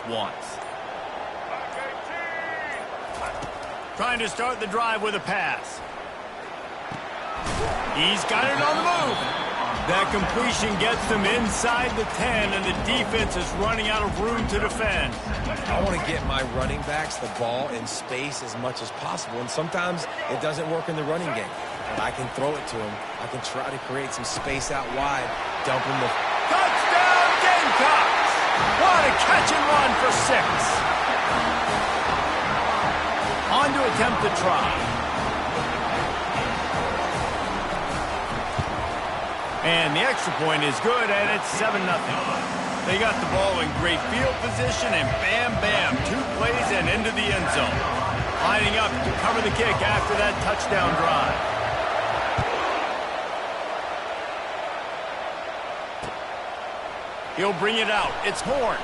wants. Trying to start the drive with a pass. He's got it on the move. That completion gets them inside the 10, and the defense is running out of room to defend. I want to get my running backs the ball in space as much as possible, and sometimes it doesn't work in the running game. But I can throw it to them. I can try to create some space out wide, dump them the... Touchdown, Gamecocks! What a catch and run for 6. On to attempt the try. And the extra point is good, and it's 7-0. They got the ball in great field position, and bam, bam, 2 plays and into the end zone. Lining up to cover the kick after that touchdown drive. He'll bring it out. It's Horn.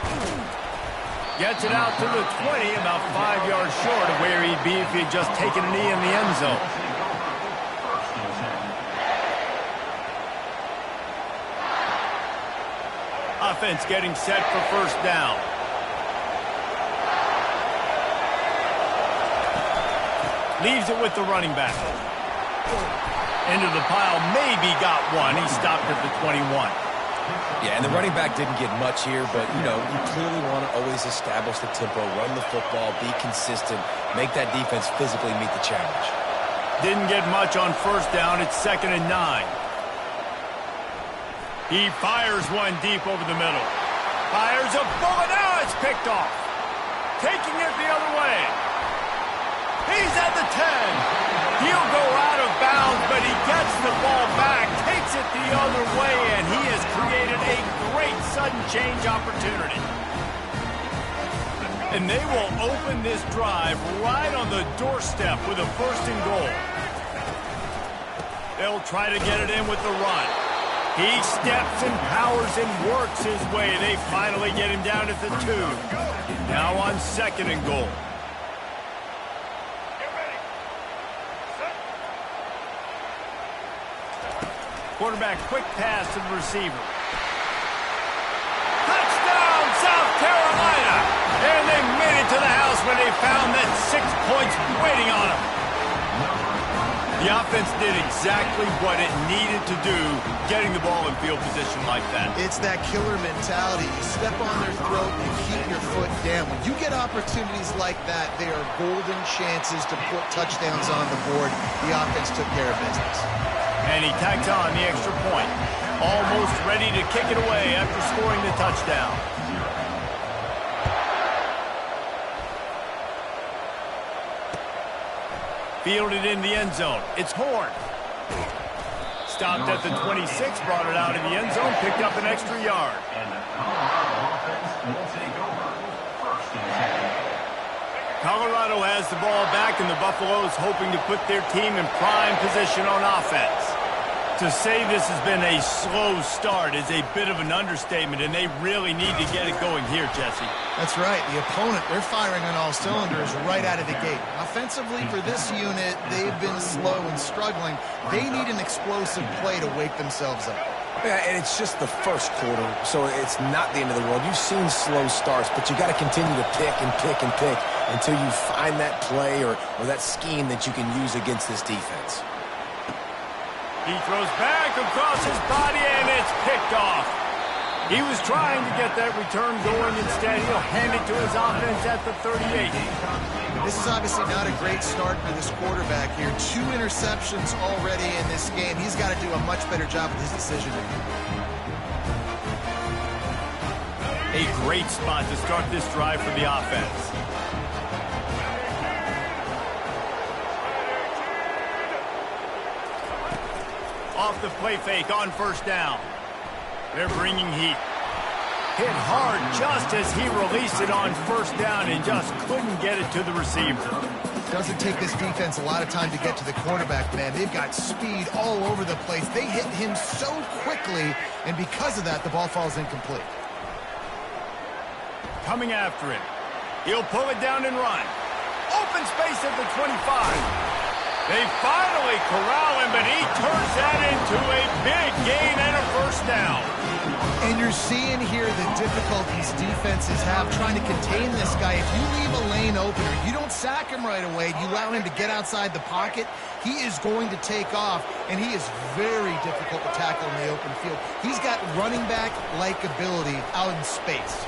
Gets it out to the 20, about 5 yards short of where he'd be if he'd just taken a knee in the end zone. Offense getting set for first down. Leaves it with the running back. Into the pile, maybe got one. He stopped at the 21. Yeah, and the running back didn't get much here, but, you know, you clearly want to always establish the tempo, run the football, be consistent, make that defense physically meet the challenge. Didn't get much on first down. It's 2nd and 9. He fires one deep over the middle. Fires a bullet. Now it's picked off. Taking it the other way. He's at the 10. He'll go out of bounds, but he gets the ball back, takes it the other way, and he has created a great sudden change opportunity. And they will open this drive right on the doorstep with a 1st and goal. They'll try to get it in with the run. He steps and powers and works his way. They finally get him down at the 2. Now on 2nd and goal. Quarterback quick pass to the receiver. Touchdown, South Carolina! And they made it to the house when they found that 6 points waiting on them. The offense did exactly what it needed to do, getting the ball in field position like that. It's that killer mentality. You step on their throat and keep your foot down. When you get opportunities like that, they are golden chances to put touchdowns on the board. The offense took care of business. And he tacked on the extra point. Almost ready to kick it away after scoring the touchdown. Fielded in the end zone. It's Horn. Stopped at the 26, brought it out in the end zone, picked up an extra yard. Colorado has the ball back, and the Buffaloes hoping to put their team in prime position on offense. To say this has been a slow start is a bit of an understatement, and they really need to get it going here, Jesse. That's right. The opponent, they're firing on all cylinders right out of the gate. Offensively, for this unit, they've been slow and struggling. They need an explosive play to wake themselves up. Yeah, and it's just the first quarter, so it's not the end of the world. You've seen slow starts, but you got to continue to pick and pick and pick until you find that play or that scheme that you can use against this defense. He throws back across his body, and it's picked off. He was trying to get that return going. Instead, he'll hand it to his offense at the 38. This is obviously not a great start for this quarterback here. 2 interceptions already in this game. He's got to do a much better job with his decision-making. A great spot to start this drive for the offense. Off the play fake on first down. They're bringing heat. Hit hard just as he released it on first down and just couldn't get it to the receiver. Doesn't take this defense a lot of time to get to the quarterback, man. They've got speed all over the place. They hit him so quickly, and because of that, the ball falls incomplete. Coming after him. He'll pull it down and run. Open space at the 25. They finally corral him, but he turns that into a big gain and a first down. And And you're seeing here the difficulties defenses have trying to contain this guy. If you leave a lane open or you don't sack him right away, you allow him to get outside the pocket, he is going to take off, and he is very difficult to tackle in the open field. He's got running back-like ability out in space.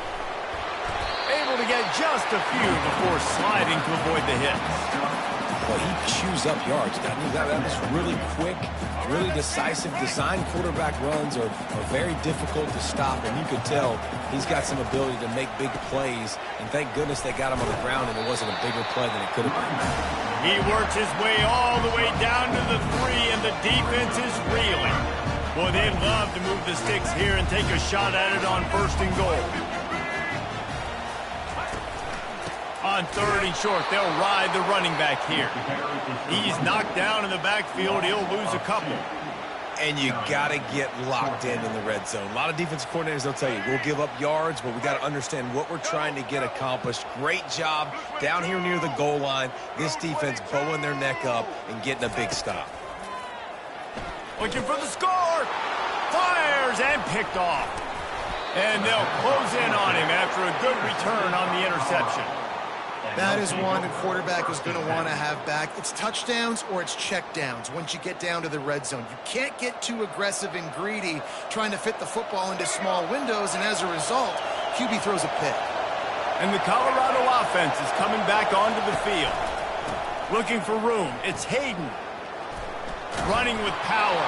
Able to get just a few before sliding to avoid the hits. Well, he chews up yards. That was really quick, really decisive. Design quarterback runs are very difficult to stop, and you could tell he's got some ability to make big plays. And thank goodness they got him on the ground, and it wasn't a bigger play than it could have been. He works his way all the way down to the 3, and the defense is reeling. Boy, they'd love to move the sticks here and take a shot at it on 1st and goal. On 3rd and short, they'll ride the running back here. He's knocked down in the backfield. He'll lose a couple. And you got to get locked in the red zone. A lot of defensive coordinators, they'll tell you, we'll give up yards, but we got to understand what we're trying to get accomplished. Great job down here near the goal line. This defense bowing their neck up and getting a big stop. Looking for the score. Fires and picked off. And they'll close in on him after a good return on the interception. That is one a quarterback is going to want to have back. It's touchdowns or it's checkdowns once you get down to the red zone. You can't get too aggressive and greedy trying to fit the football into small windows, and as a result, QB throws a pick. And the Colorado offense is coming back onto the field. Looking for room. It's Hayden. Running with power.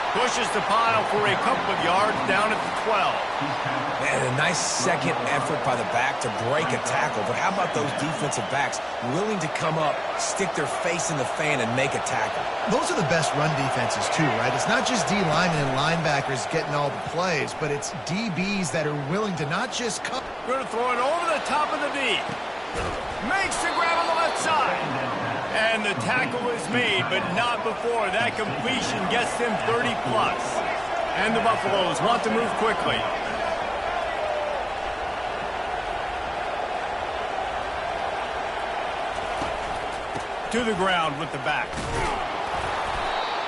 Pushes the pile for a couple of yards down at the 12. Man, a nice second effort by the back to break a tackle. But how about those defensive backs willing to come up, stick their face in the fan, and make a tackle? Those are the best run defenses, too, right? It's not just D-linemen and linebackers getting all the plays, but it's DBs that are willing to not just cut. Going to throw it over the top of the D. Makes the grab on the left side. And the tackle is made, but not before that completion gets them 30-plus. And the Buffaloes want to move quickly. To the ground with the back.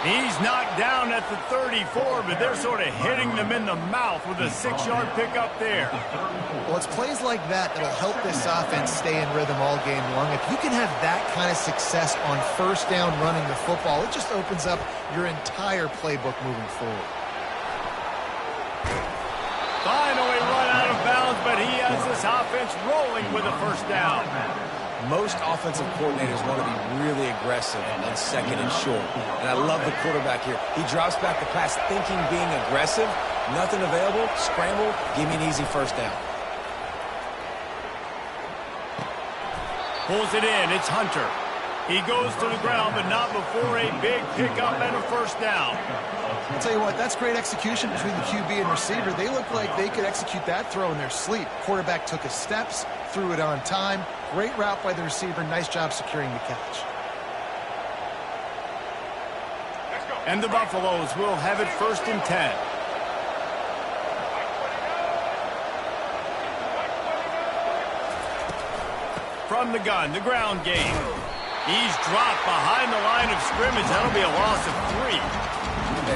He's knocked down at the 34, but they're sort of hitting them in the mouth with a 6-yard pickup there. Well, it's plays like that that'll help this offense stay in rhythm all game long. If you can have that kind of success on 1st down running the football, it just opens up your entire playbook moving forward. Finally run out of bounds, but he has this offense rolling with a 1st down. Most offensive coordinators want to be really aggressive on 2nd and short. And I love the quarterback here. He drops back the pass thinking being aggressive. Nothing available. Scramble. Give me an easy 1st down. Pulls it in. It's Hunter. He goes to the ground, but not before a big pickup and a 1st down. I'll tell you what, that's great execution between the QB and receiver. They look like they could execute that throw in their sleep. Quarterback took his steps, threw it on time. Great route by the receiver. Nice job securing the catch. And the Buffaloes will have it 1st and 10. From the gun, the ground game. He's dropped behind the line of scrimmage. That'll be a loss of 3.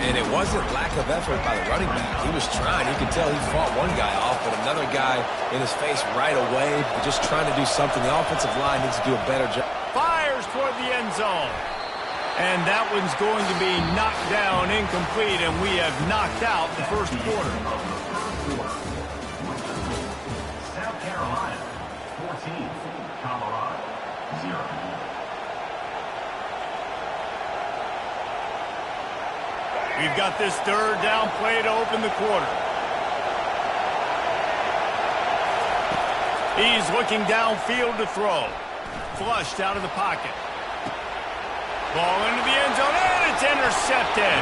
And it wasn't lack of effort by the running back. He was trying. You could tell he fought one guy off, but another guy in his face right away, just trying to do something. The offensive line needs to do a better job. Fires toward the end zone. And that one's going to be knocked down incomplete, and we have knocked out the 1st quarter. South Carolina, 14, Colorado, 0. We've got this 3rd down play to open the quarter. He's looking downfield to throw. Flushed out of the pocket. Ball into the end zone, and it's intercepted.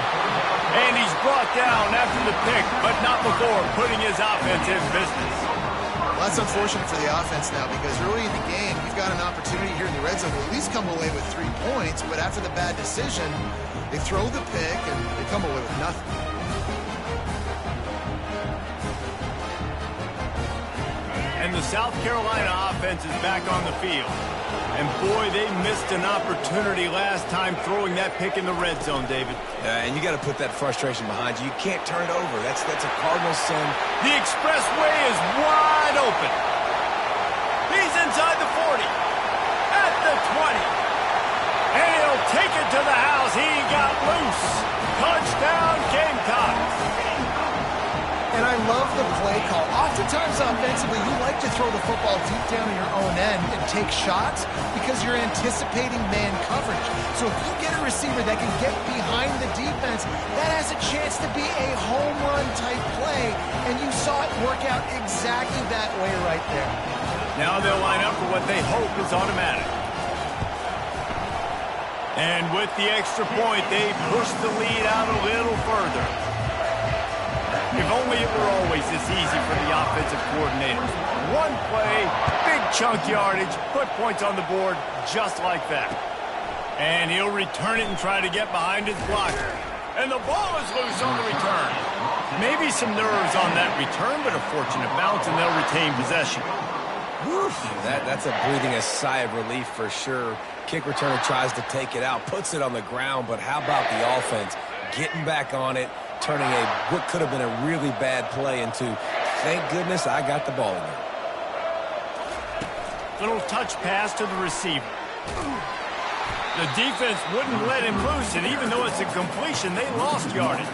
And he's brought down after the pick, but not before putting his offense in business. Well, that's unfortunate for the offense now, because early in the game, you've got an opportunity here in the red zone to at least come away with 3 points, but after the bad decision, they throw the pick, and they come away with nothing. And And the South Carolina offense is back on the field. And boy, they missed an opportunity last time throwing that pick in the red zone, David. And you got to put that frustration behind you. You can't turn it over. That's a Cardinal sin. The expressway is wide open. He's inside the 40, at the 20. And he'll take it to the house. He got loose. Touchdown, Gamecocks. And I love the play call. Oftentimes offensively, you like to throw the football deep down in your own end and take shots because you're anticipating man coverage. So if you get a receiver that can get behind the defense, that has a chance to be a home run type play. And you saw it work out exactly that way right there. Now they'll line up for what they hope is automatic. And with the extra point, they push the lead out a little further. If only it were always this easy for the offensive coordinators. One play, big chunk yardage, put points on the board just like that. And he'll return it and try to get behind his blocker. And the ball is loose on the return. Maybe some nerves on that return, but a fortunate bounce, and they'll retain possession. Whew, that's a breathing a sigh of relief for sure. Kick returner tries to take it out, puts it on the ground, but how about the offense getting back on it, turning what could have been a really bad play into, thank goodness I got the ball in there. Little touch pass to the receiver. The defense wouldn't let him loose, and even though it's a completion, they lost yardage.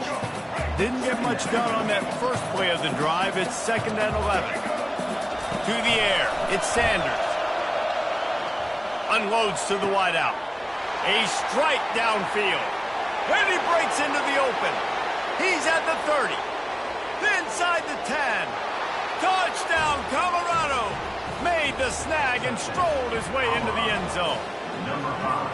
Didn't get much done on that first play of the drive. It's 2nd and 11. To the air, it's Sanders. Unloads to the wideout. A strike downfield. And he breaks into the open. He's at the 30. Inside the 10. Touchdown, Colorado. Made the snag and strolled his way into the end zone. Number 5.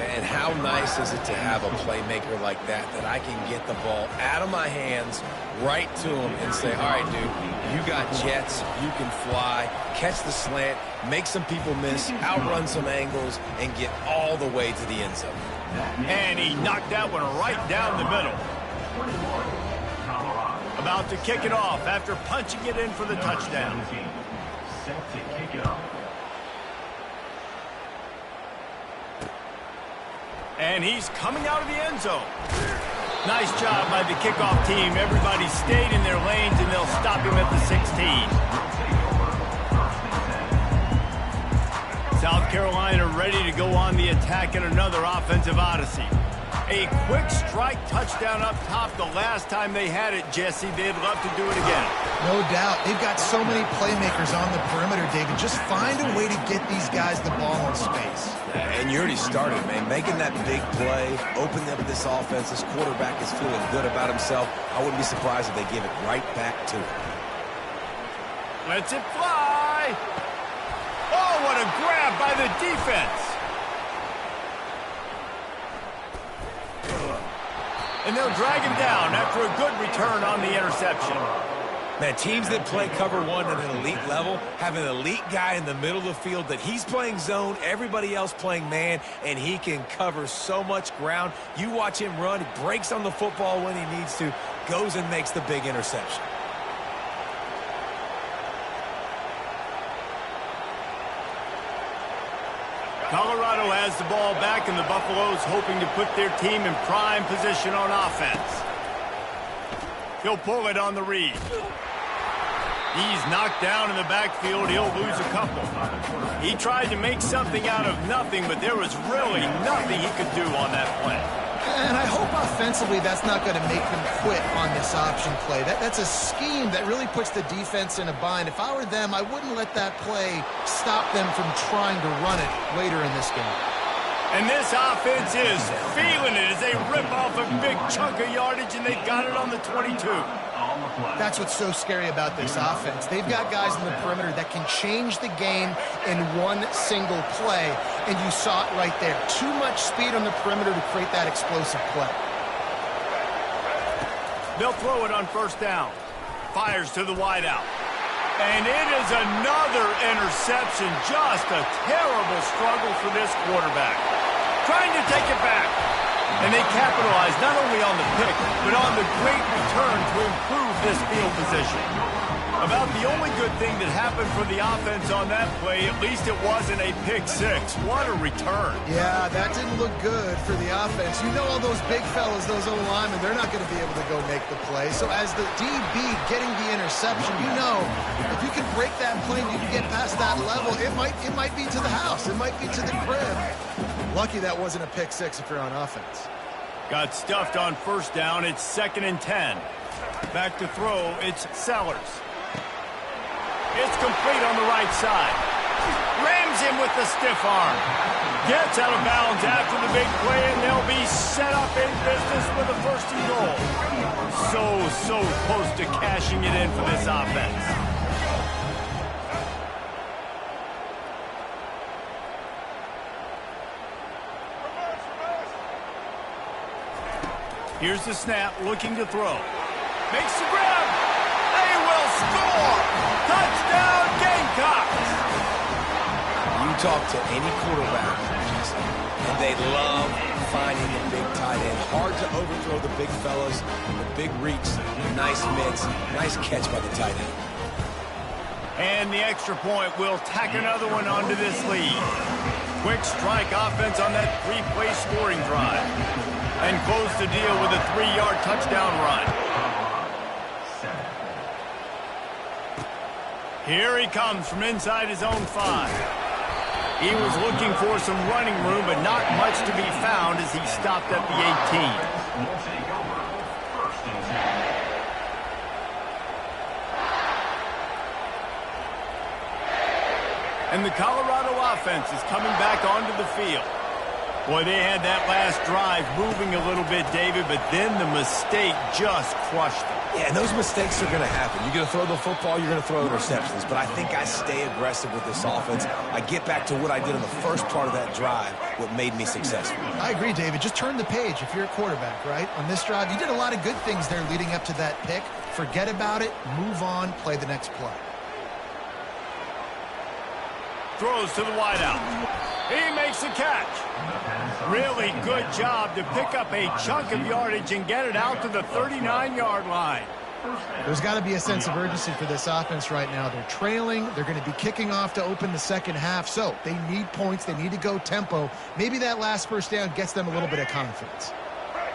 And how nice is it to have a playmaker like that I can get the ball out of my hands right to him and say, all right, dude, you got jets, you can fly, catch the slant, make some people miss, outrun some angles, and get all the way to the end zone. And he knocked that one right down the middle. About to kick it off after punching it in for the touchdown. Set to kick it off. And he's coming out of the end zone. Nice job by the kickoff team. Everybody stayed in their lanes, and they'll stop him at the 16. South Carolina ready to go on the attack in another offensive odyssey. A quick strike touchdown up top the last time they had it, Jesse. They'd love to do it again. No doubt. They've got so many playmakers on the perimeter, David. Just find a way to get these guys the ball in space. And you already started, man. Making that big play, opening up this offense. This quarterback is feeling good about himself. I wouldn't be surprised if they give it right back to him. Lets it fly. Oh, what a grab by the defense. And they'll drag him down after a good return on the interception. Man, teams that play cover one at an elite level have an elite guy in the middle of the field that he's playing zone, everybody else playing man, and he can cover so much ground. You watch him run, he breaks on the football when he needs to, goes and makes the big interception. Colorado has the ball back, and the Buffaloes hoping to put their team in prime position on offense. He'll pull it on the read. He's knocked down in the backfield. He'll lose a couple. He tried to make something out of nothing, but there was really nothing he could do on that play. And I hope offensively that's not going to make them quit on this option play. That's a scheme that really puts the defense in a bind. If I were them, I wouldn't let that play stop them from trying to run it later in this game. And this offense is feeling it as they rip off a big chunk of yardage, and they've got it on the 22. That's what's so scary about this offense. They've got guys in the perimeter that can change the game in one single play, and you saw it right there. Too much speed on the perimeter to create that explosive play. They'll throw it on first down. Fires to the wideout. And it is another interception. Just a terrible struggle for this quarterback. Trying to take it back. And they capitalize not only on the pick, but on the great return to improve this field position. About the only good thing that happened for the offense on that play, at least it wasn't a pick six. What a return. Yeah, that didn't look good for the offense. You know all those big fellas, those O-linemen, they're not going to be able to go make the play. So as the DB getting the interception, you know if you can break that plane, you can get past that level, it might be to the house. It might be to the crib. Lucky that wasn't a pick six if you're on offense. Got stuffed on first down. It's 2nd and 10. Back to throw. It's Sellers. It's complete on the right side. Rams him with the stiff arm. Gets out of bounds after the big play, and they'll be set up in business with a 1st and goal. So close to cashing it in for this offense. Here's the snap, looking to throw. Makes the grab. They will score. Touchdown, Gamecocks. You talk to any quarterback, and they love finding the big tight end. Hard to overthrow the big fellas, the big reach, nice mitts, nice catch by the tight end. And the extra point will tack another one onto this lead. Quick strike offense on that 3-play scoring drive. And close the deal with a 3-yard touchdown run. Here he comes from inside his own 5. He was looking for some running room, but not much to be found as he stopped at the 18. We'll take over 1st and 10. And the Colorado offense is coming back onto the field. Boy, they had that last drive moving a little bit, David, but then the mistake just crushed them. Yeah, and those mistakes are going to happen. You're going to throw the football, you're going to throw interceptions. But I think I stay aggressive with this offense. I get back to what I did in the first part of that drive, what made me successful. I agree, David. Just turn the page if you're a quarterback, right? On this drive, you did a lot of good things there leading up to that pick. Forget about it, move on, play the next play. Throws to the wideout. He makes the catch. Really good job to pick up a chunk of yardage and get it out to the 39-yard line. There's got to be a sense of urgency for this offense right now. They're trailing. They're going to be kicking off to open the second half. So they need points. They need to go tempo. Maybe that last first down gets them a little bit of confidence.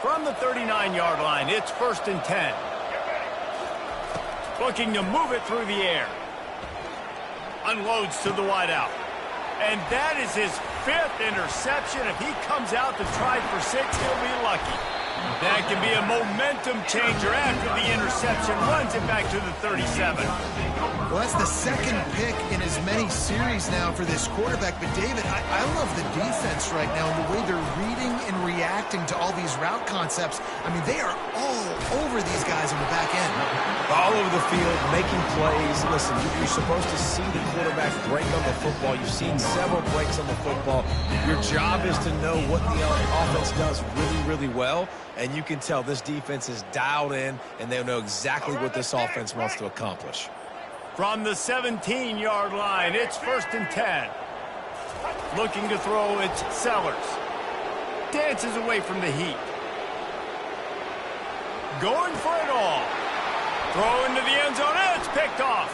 From the 39-yard line, it's 1st and 10. Looking to move it through the air. Unloads to the wideout. And that is his 5th interception. If he comes out to try for 6, he'll be lucky. That can be a momentum changer after the interception. Runs it back to the 37. Well, that's the 2nd pick in as many series now for this quarterback. But, David, I love the defense right now and the way they're reading and reacting to all these route concepts. I mean, they are all over these guys on the back end. All over the field, making plays. Listen, you're supposed to see the quarterback break on the football. You've seen several breaks on the football. Your job is to know what the offense does really, really well. And you can tell this defense is dialed in, and they know exactly what this offense wants to accomplish. From the 17-yard line, it's 1st and 10. Looking to throw, it's Sellers. Dances away from the heat. Going for it all. Throw into the end zone, and it's picked off.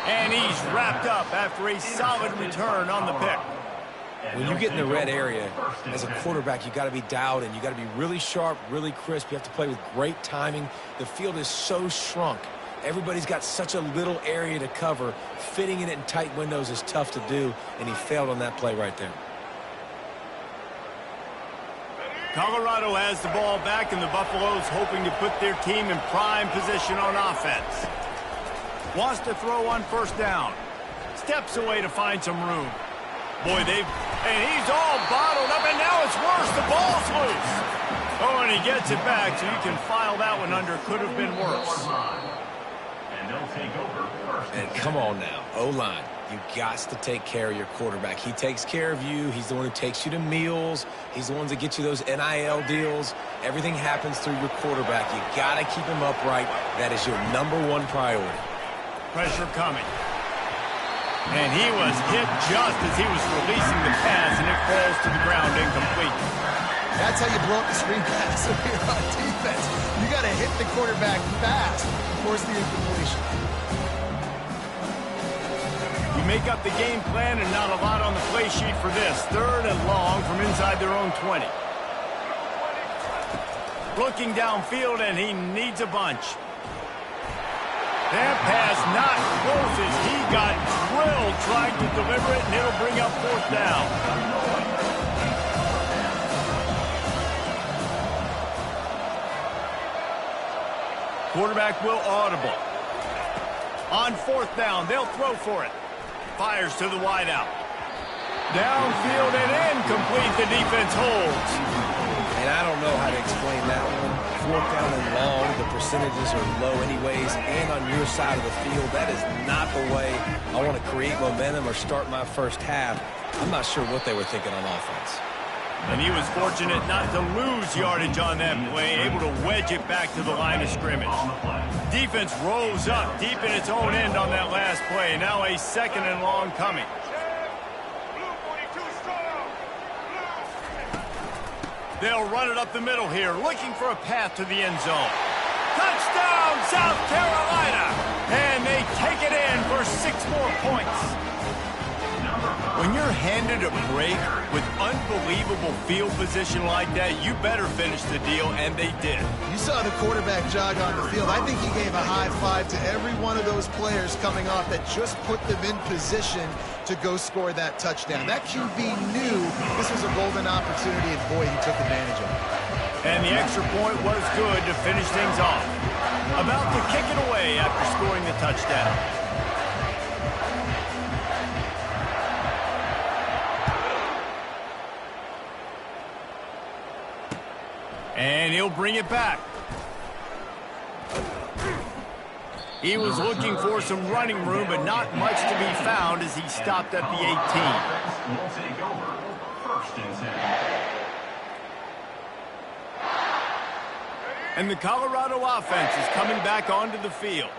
And he's wrapped up after a solid return on the pick. When you get in the red area, as a quarterback, you got to be dialed in. You got to be really sharp, really crisp. You have to play with great timing. The field is so shrunk. Everybody's got such a little area to cover. Fitting it in tight windows is tough to do, and he failed on that play right there. Colorado has the ball back, and the Buffaloes hoping to put their team in prime position on offense. Wants to throw on 1st down. Steps away to find some room. Boy, and he's all bottled up, and now it's worse. The ball's loose. Oh, and he gets it back, so you can file that one under. Could have been worse. And they'll take over 1st. And come on now, O-line. You got to take care of your quarterback. He takes care of you. He's the one who takes you to meals. He's the one that gets you those NIL deals. Everything happens through your quarterback. You got to keep him upright. That is your #1 priority. Pressure coming. And he was hit just as he was releasing the pass, and it falls to the ground incomplete. That's how you blow up the screen pass when you're on defense. You got to hit the quarterback fast to force the incompletion. You make up the game plan and not a lot on the play sheet for this. 3rd and long from inside their own 20. Looking downfield, and he needs a bunch. That pass not close as he got drilled trying to deliver it, and it'll bring up 4th down. Quarterback will audible. On 4th down, they'll throw for it. Fires to the wideout. Downfield and incomplete. The defense holds. And I don't know how to explain that one. 4th down and long, the percentages are low anyways, and on your side of the field, that is not the way I want to create momentum or start my first half. I'm not sure what they were thinking on offense. And he was fortunate not to lose yardage on that play, able to wedge it back to the line of scrimmage. Defense rolls up deep in its own end on that last play. Now a 2nd and long coming. They'll run it up the middle here, looking for a path to the end zone. Touchdown, South Carolina! And they take it in for 6 more points. When you're handed a break with unbelievable field position like that, you better finish the deal, and they did. You saw the quarterback jog on the field. I think he gave a high five to every one of those players coming off that just put them in position to go score that touchdown. That QB knew this was a golden opportunity, and boy, he took advantage of it. And the extra point was good to finish things off. About to kick it away after scoring the touchdown. And he'll bring it back. He was looking for some running room, but not much to be found as he stopped at the 18. Will take over 1st and 10. And the Colorado offense is coming back onto the field.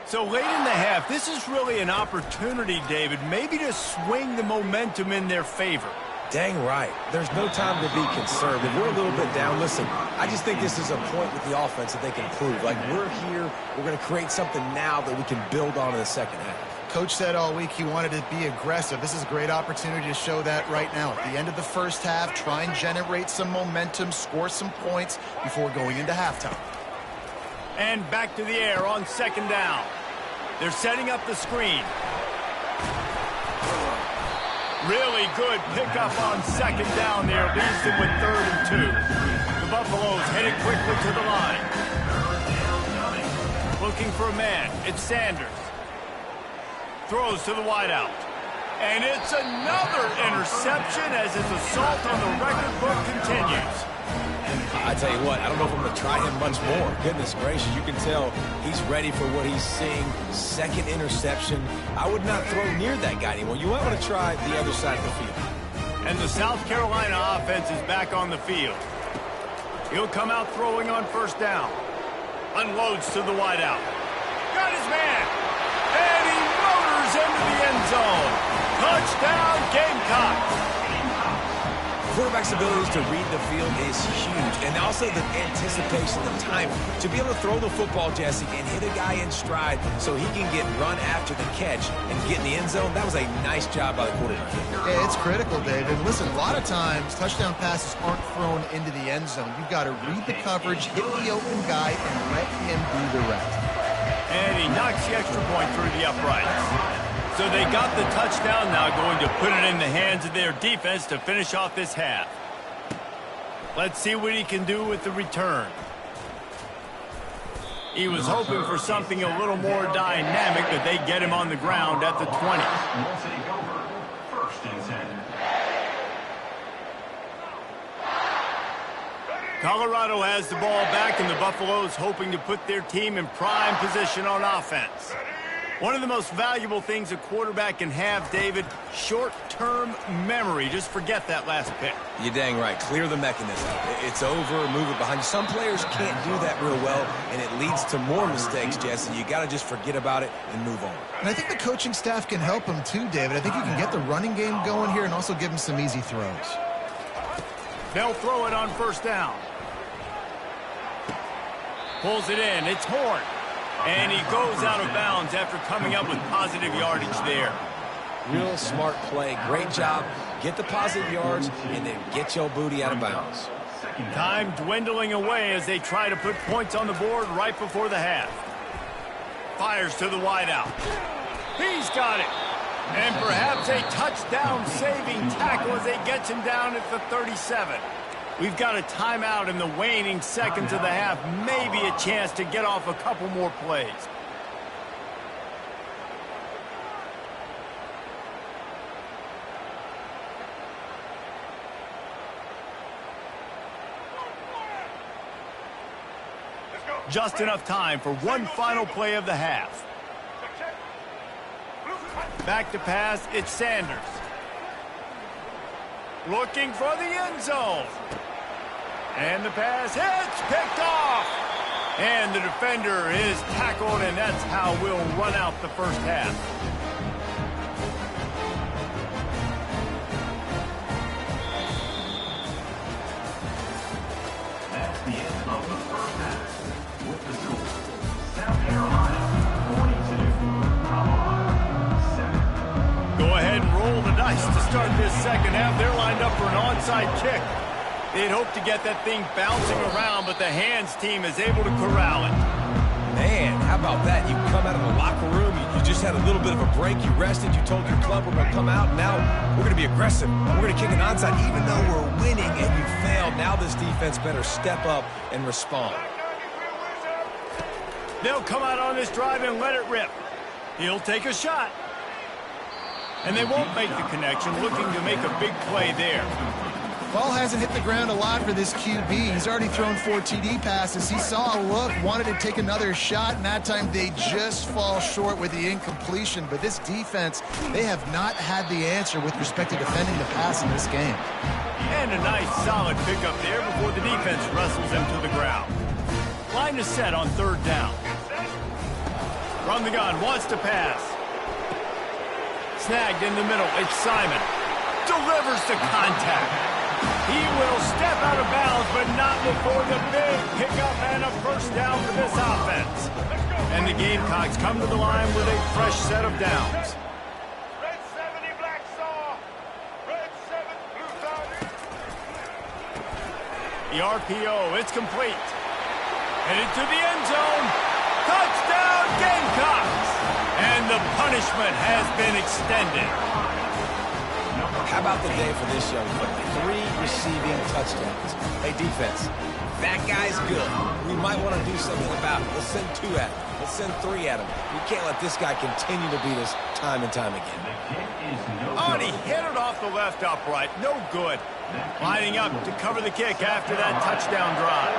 So late in the half, this is really an opportunity, David, maybe to swing the momentum in their favor. Dang right. There's no time to be conservative. We're a little bit down. Listen, I just think this is a point with the offense that they can prove. Like, we're here, we're going to create something now that we can build on in the second half. Coach said all week he wanted to be aggressive. This is a great opportunity to show that right now. At the end of the first half, try and generate some momentum, score some points before going into halftime. And back to the air on 2nd down. They're setting up the screen. Really good pickup on 2nd down there. Leaves them with 3rd and 2. The Buffaloes headed quickly to the line. Looking for a man. It's Sanders. Throws to the wideout. And it's another interception as his assault on the record book continues. I tell you what, I don't know if I'm going to try him much more. Goodness gracious, you can tell he's ready for what he's seeing. 2nd interception. I would not throw near that guy anymore. You might want to try the other side of the field. And the South Carolina offense is back on the field. He'll come out throwing on 1st down. Unloads to the wideout. Got his man. And he motors into the end zone. Touchdown, Gamecocks. Quarterback's abilities to read the field is huge, and also the anticipation, the time to be able to throw the football, Jesse, and hit a guy in stride so he can get run after the catch and get in the end zone. That was a nice job by the quarterback. Yeah, it's critical, David. Listen, a lot of times touchdown passes aren't thrown into the end zone. You've got to read the coverage, hit the open guy, and let him do the rest. And he knocks the extra point through the uprights. So they got the touchdown, now going to put it in the hands of their defense to finish off this half. Let's see what he can do with the return. He was hoping for something a little more dynamic, but they get him on the ground at the 20. Will take over 1st and 10. Colorado has the ball back, and the Buffaloes hoping to put their team in prime position on offense. One of the most valuable things a quarterback can have, David, short-term memory. Just forget that last pick. You're dang right. Clear the mechanism. It's over, move it behind you. Some players can't do that real well, and it leads to more mistakes, Jesse. You got to just forget about it and move on. And I think the coaching staff can help him too, David. I think you can get the running game going here and also give him some easy throws. They'll throw it on first down. Pulls it in. It's Horn. And he goes out of bounds after coming up with positive yardage there. Real smart play. Great job. Get the positive yards and then get your booty out of bounds. Time dwindling away as they try to put points on the board right before the half. Fires to the wideout. He's got it. And perhaps a touchdown-saving tackle as they get him down at the 37. We've got a timeout in the waning seconds of the half. Maybe a chance to get off a couple more plays. Just enough time for one final play of the half. Back to pass, it's Sanders. Looking for the end zone. And the pass hits, picked off. And the defender is tackled, and that's how we'll run out the first half. That's the end of the first half. With the score, South Carolina 42, Colorado 7. Go ahead and roll the dice to start this second half. They're lined up for an onside kick. They'd hope to get that thing bouncing around, but the hands team is able to corral it. Man, how about that? You come out of the locker room, you just had a little bit of a break, you rested, you told your club we're going to come out, and now we're going to be aggressive. We're going to kick an onside even though we're winning and you failed. Now this defense better step up and respond. They'll come out on this drive and let it rip. He'll take a shot. And they won't make the connection, looking to make a big play there. Ball hasn't hit the ground a lot for this QB. He's already thrown 4 TD passes. He saw a look, wanted to take another shot, and that time they just fall short with the incompletion. But this defense, they have not had the answer with respect to defending the pass in this game. And a nice solid pickup there before the defense wrestles him to the ground. Line is set on third down. From the gun, wants to pass. Snagged in the middle, it's Simon. Delivers to contact. He will step out of bounds, but not before the big pickup and a first down for this offense. And the Gamecocks come to the line with a fresh set of downs. Red 70, black saw. Red 7, blue saw. The RPO, it's complete. Headed to the end zone. Touchdown, Gamecocks! And the punishment has been extended. How about the day for this young fella? 3 receiving touchdowns. Hey, defense, that guy's good. We might want to do something about it. Let's send 2 at him. Let's send 3 at him. We can't let this guy continue to beat us time and time again. Oh, and he hit it off the left upright. No good. Lining up to cover the kick after that touchdown drive.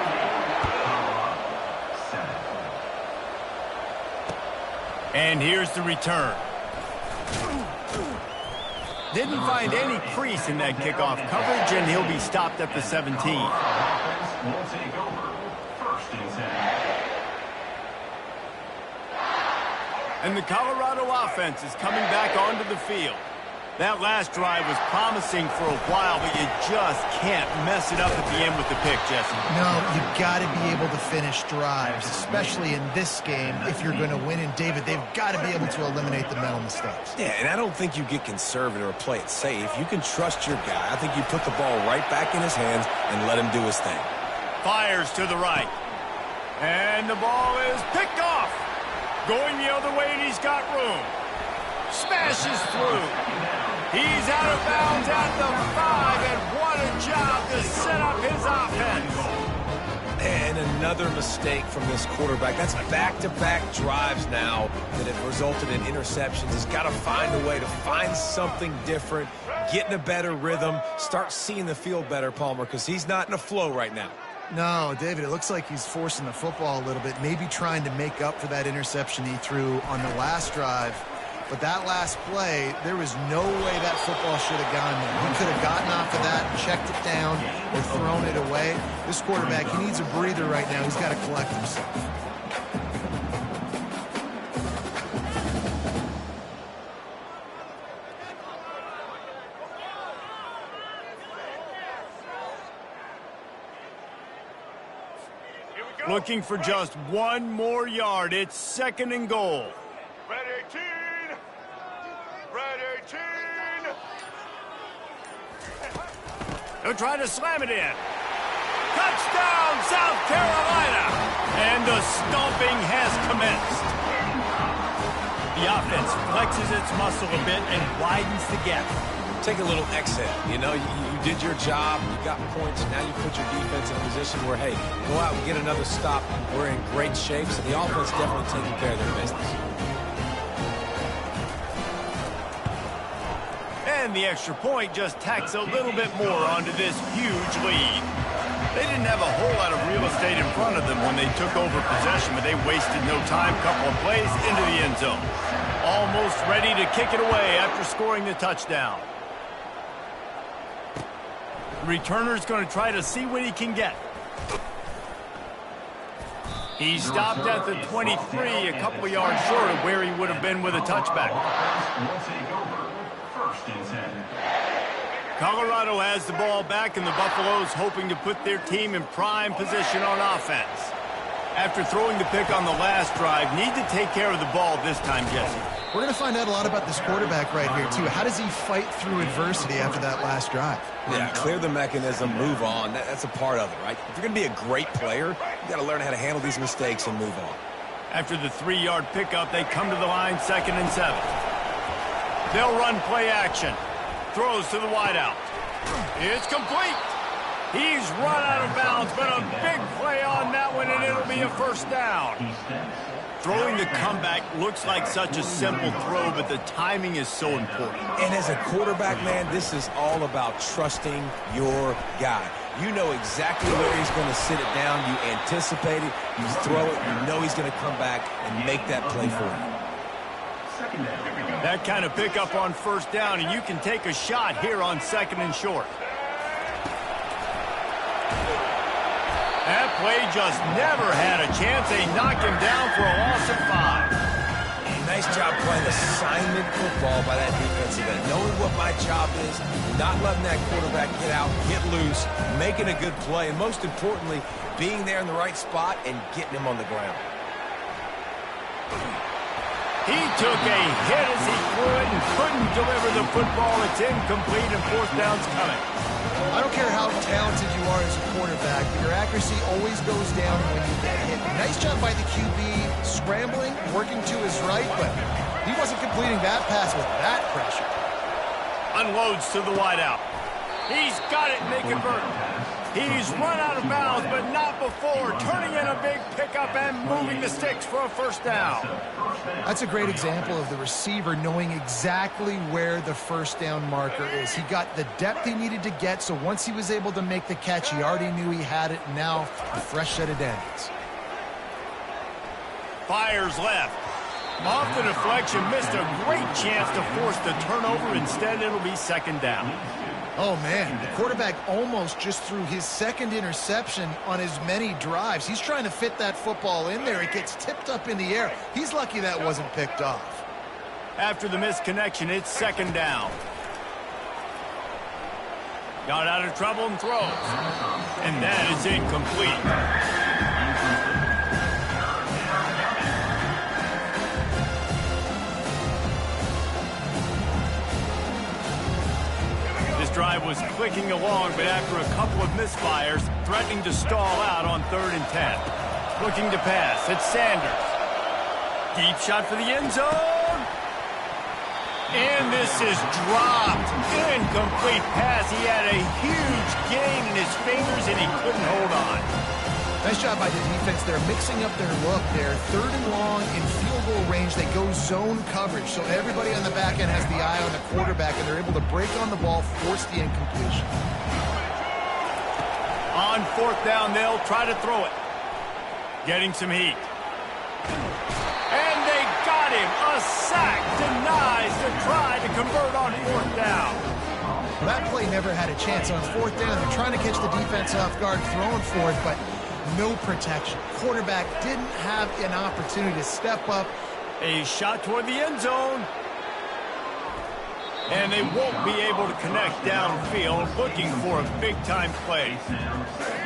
And here's the return. Didn't find any crease in that kickoff coverage, and he'll be stopped at the 17. Offense will take over. First and 10. And the Colorado offense is coming back onto the field. That last drive was promising for a while, but you just can't mess it up at the end with the pick, Jesse. No, you got to be able to finish drives, especially in this game. If you're going to win, and David, they've got to be able to eliminate the mental mistakes. Yeah, and I don't think you get conservative or play it safe. You can trust your guy. I think you put the ball right back in his hands and let him do his thing. Fires to the right. And the ball is picked off. Going the other way, and he's got room. Smashes through. He's out of bounds at the 5, and what a job to set up his offense. And another mistake from this quarterback. That's back-to-back drives now that have resulted in interceptions. He's got to find a way to find something different, get in a better rhythm, start seeing the field better, Palmer, because he's not in a flow right now. No, David, it looks like he's forcing the football a little bit, maybe trying to make up for that interception he threw on the last drive. But that last play, there was no way that football should have gone there. He could have gotten off of that, checked it down, or thrown it away. This quarterback, he needs a breather right now. He's got to collect himself. Looking for just one more yard. It's 2nd and goal. Red 18. Red 18. They'll try to slam it in. Touchdown, South Carolina! And the stomping has commenced. The offense flexes its muscle a bit and widens the gap. Take a little exhale. You know, you did your job, you got points, now you put your defense in a position where, hey, go out and get another stop. We're in great shape, so the offense definitely taking care of their business. And the extra point just tacks a little bit more onto this huge lead. They didn't have a whole lot of real estate in front of them when they took over possession, but they wasted no time. Couple of plays into the end zone. Almost ready to kick it away after scoring the touchdown. The returner's going to try to see what he can get. He stopped at the 23, a couple of yards short of where he would have been with a touchback. Colorado has the ball back, and the Buffaloes hoping to put their team in prime position on offense. After throwing the pick on the last drive, need to take care of the ball this time, Jesse. We're going to find out a lot about this quarterback right here, too. How does he fight through adversity after that last drive? Yeah, clear the mechanism, move on. That's a part of it, right? If you're going to be a great player, you got to learn how to handle these mistakes and move on. After the 3-yard pickup, they come to the line 2nd and 7. They'll run play action. Throws to the wideout. It's complete. He's run out of bounds, but a big play on that one, and it'll be a first down. Throwing the comeback looks like such a simple throw, but the timing is so important. And as a quarterback, man, this is all about trusting your guy. You know exactly where he's going to sit it down. You anticipate it. You throw it. You know he's going to come back and make that play for you. That kind of pickup on first down, and you can take a shot here on 2nd and short. That play just never had a chance. They knocked him down for a loss of 5. Nice job playing assignment football by that defensive end. Knowing what my job is, not letting that quarterback get out, get loose, making a good play, and most importantly, being there in the right spot and getting him on the ground. He took a hit as he threw it and couldn't deliver the football. It's incomplete and 4th down's coming. I don't care how talented you are as a quarterback, but your accuracy always goes down when you get hit. Nice job by the QB scrambling, working to his right, but he wasn't completing that pass with that pressure. Unloads to the wideout. He's got it and they convert. He's run out of bounds, but not before turning in a big pickup and moving the sticks for a first down. That's a great example of the receiver knowing exactly where the first down marker is. He got the depth he needed to get, so once he was able to make the catch, he already knew he had it, and now a fresh set of downs. Fires left. Off the deflection, missed a great chance to force the turnover. Instead, it'll be 2nd down. Oh, man, the quarterback almost just threw his 2nd interception on as many drives. He's trying to fit that football in there. It gets tipped up in the air. He's lucky that wasn't picked off. After the misconnection, it's 2nd down. Got out of trouble and throws. And that is incomplete. Drive was clicking along, but after a couple of misfires, threatening to stall out on 3rd and 10. Looking to pass, it's Sanders. Deep shot for the end zone. And this is dropped. Incomplete pass. He had a huge gain in his fingers, and he couldn't hold on. Nice job by the defense. They're mixing up their look. They're 3rd and long in field goal range. They go zone coverage, so everybody on the back end has the eye on the quarterback, and they're able to break on the ball, force the incompletion. On 4th down, they'll try to throw it. Getting some heat. And they got him. A sack denies the try to convert on 4th down. Well, that play never had a chance. On 4th down, they're trying to catch the defense off guard, throwing for it, but no protection. Quarterback didn't have an opportunity to step up. A shot toward the end zone. And they won't be able to connect downfield, looking for a big-time play.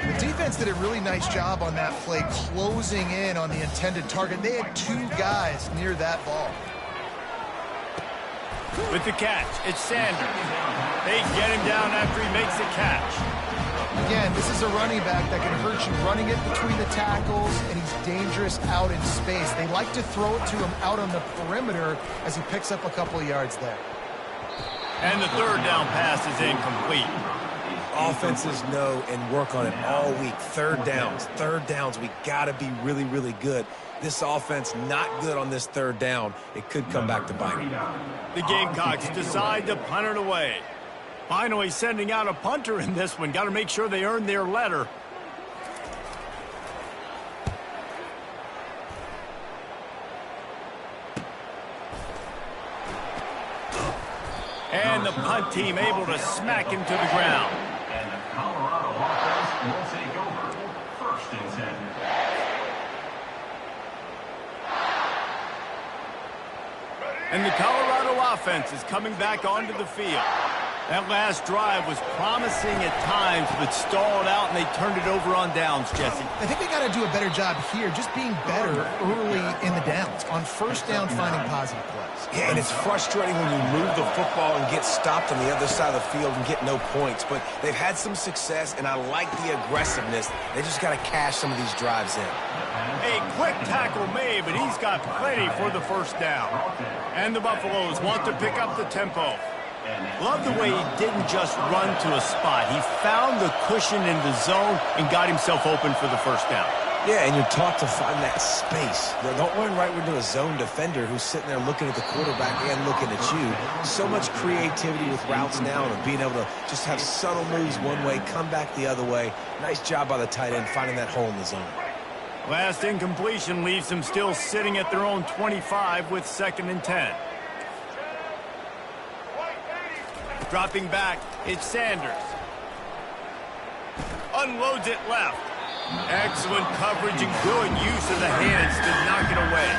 The defense did a really nice job on that play, closing in on the intended target. They had 2 guys near that ball. With the catch, it's Sanders. They get him down after he makes the catch. Again, this is a running back that can hurt you running it between the tackles, and he's dangerous out in space. They like to throw it to him out on the perimeter as he picks up a couple of yards there. And the third down pass is incomplete. Offenses know and work on it all week. Third downs, we got to be really, really good. This offense not good on this third down. It could come back to bite them. The Gamecocks decide to punt it away. Finally sending out a punter in this one. Got to make sure they earn their letter. And the punt team able to smack him to the ground. And the Colorado offense will take over. 1st and 10. And the Colorado offense is coming back onto the field. That last drive was promising at times, but stalled out, and they turned it over on downs, Jesse. I think they got to do a better job here, just being better early in the downs. On 1st down, finding positive plays. Yeah, and it's frustrating when you move the football and get stopped on the other side of the field and get no points. But they've had some success, and I like the aggressiveness. They just got to cash some of these drives in. A quick tackle made, but he's got plenty for the 1st down. And the Buffaloes want to pick up the tempo. Love the way he didn't just run to a spot. He found the cushion in the zone and got himself open for the 1st down. Yeah, and you're taught to find that space. Don't run right into a zone defender who's sitting there looking at the quarterback and looking at you. So much creativity with routes now and being able to just have subtle moves one way, come back the other way. Nice job by the tight end finding that hole in the zone. Last incompletion leaves them still sitting at their own 25 with 2nd and 10. Dropping back, it's Sanders. Unloads it left. Excellent coverage and good use of the hands to knock it away.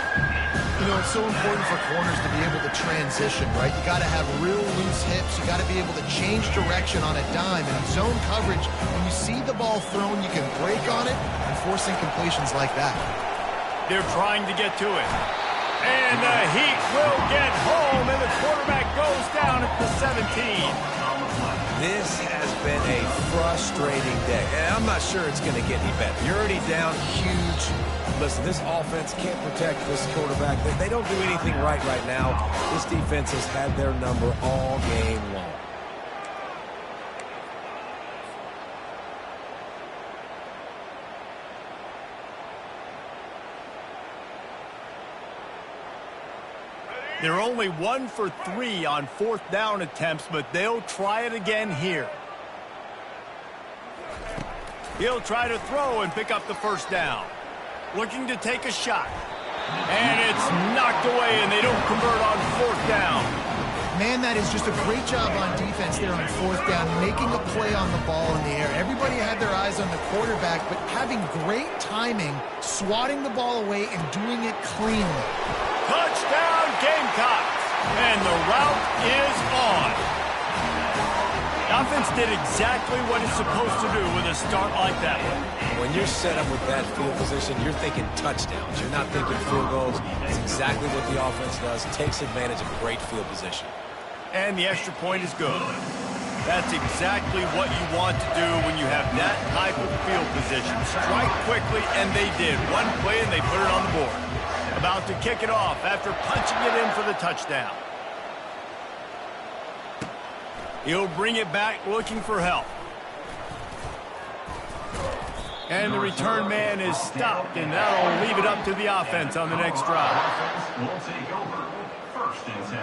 You know, it's so important for corners to be able to transition, right? You got to have real loose hips. You got to be able to change direction on a dime. And in zone coverage, when you see the ball thrown, you can break on it and force incompletions like that. They're trying to get to it. And the Heat will get home, and the quarterback goes down at the 17. This has been a frustrating day, and I'm not sure it's going to get any better. You're already down huge. Listen, this offense can't protect this quarterback. They don't do anything right now. This defense has had their number all game long. They're only 1 for 3 on 4th down attempts, but they'll try it again here. He'll try to throw and pick up the 1st down. Looking to take a shot. And it's knocked away, and they don't convert on 4th down. Man, that is just a great job on defense there on 4th down, making a play on the ball in the air. Everybody had their eyes on the quarterback, but having great timing, swatting the ball away, and doing it cleanly. Touchdown, Gamecocks! And the route is on. The offense did exactly what it's supposed to do with a start like that one. When you're set up with that field position, you're thinking touchdowns. You're not thinking field goals. It's exactly what the offense does. Takes advantage of great field position. And the extra point is good. That's exactly what you want to do when you have that type of field position. Strike quickly, and they did. One play, and they put it on the board. About to kick it off after punching it in for the touchdown. He'll bring it back looking for help. And the return man is stopped, and that'll leave it up to the offense on the next drive. Will take over. 1st and 10.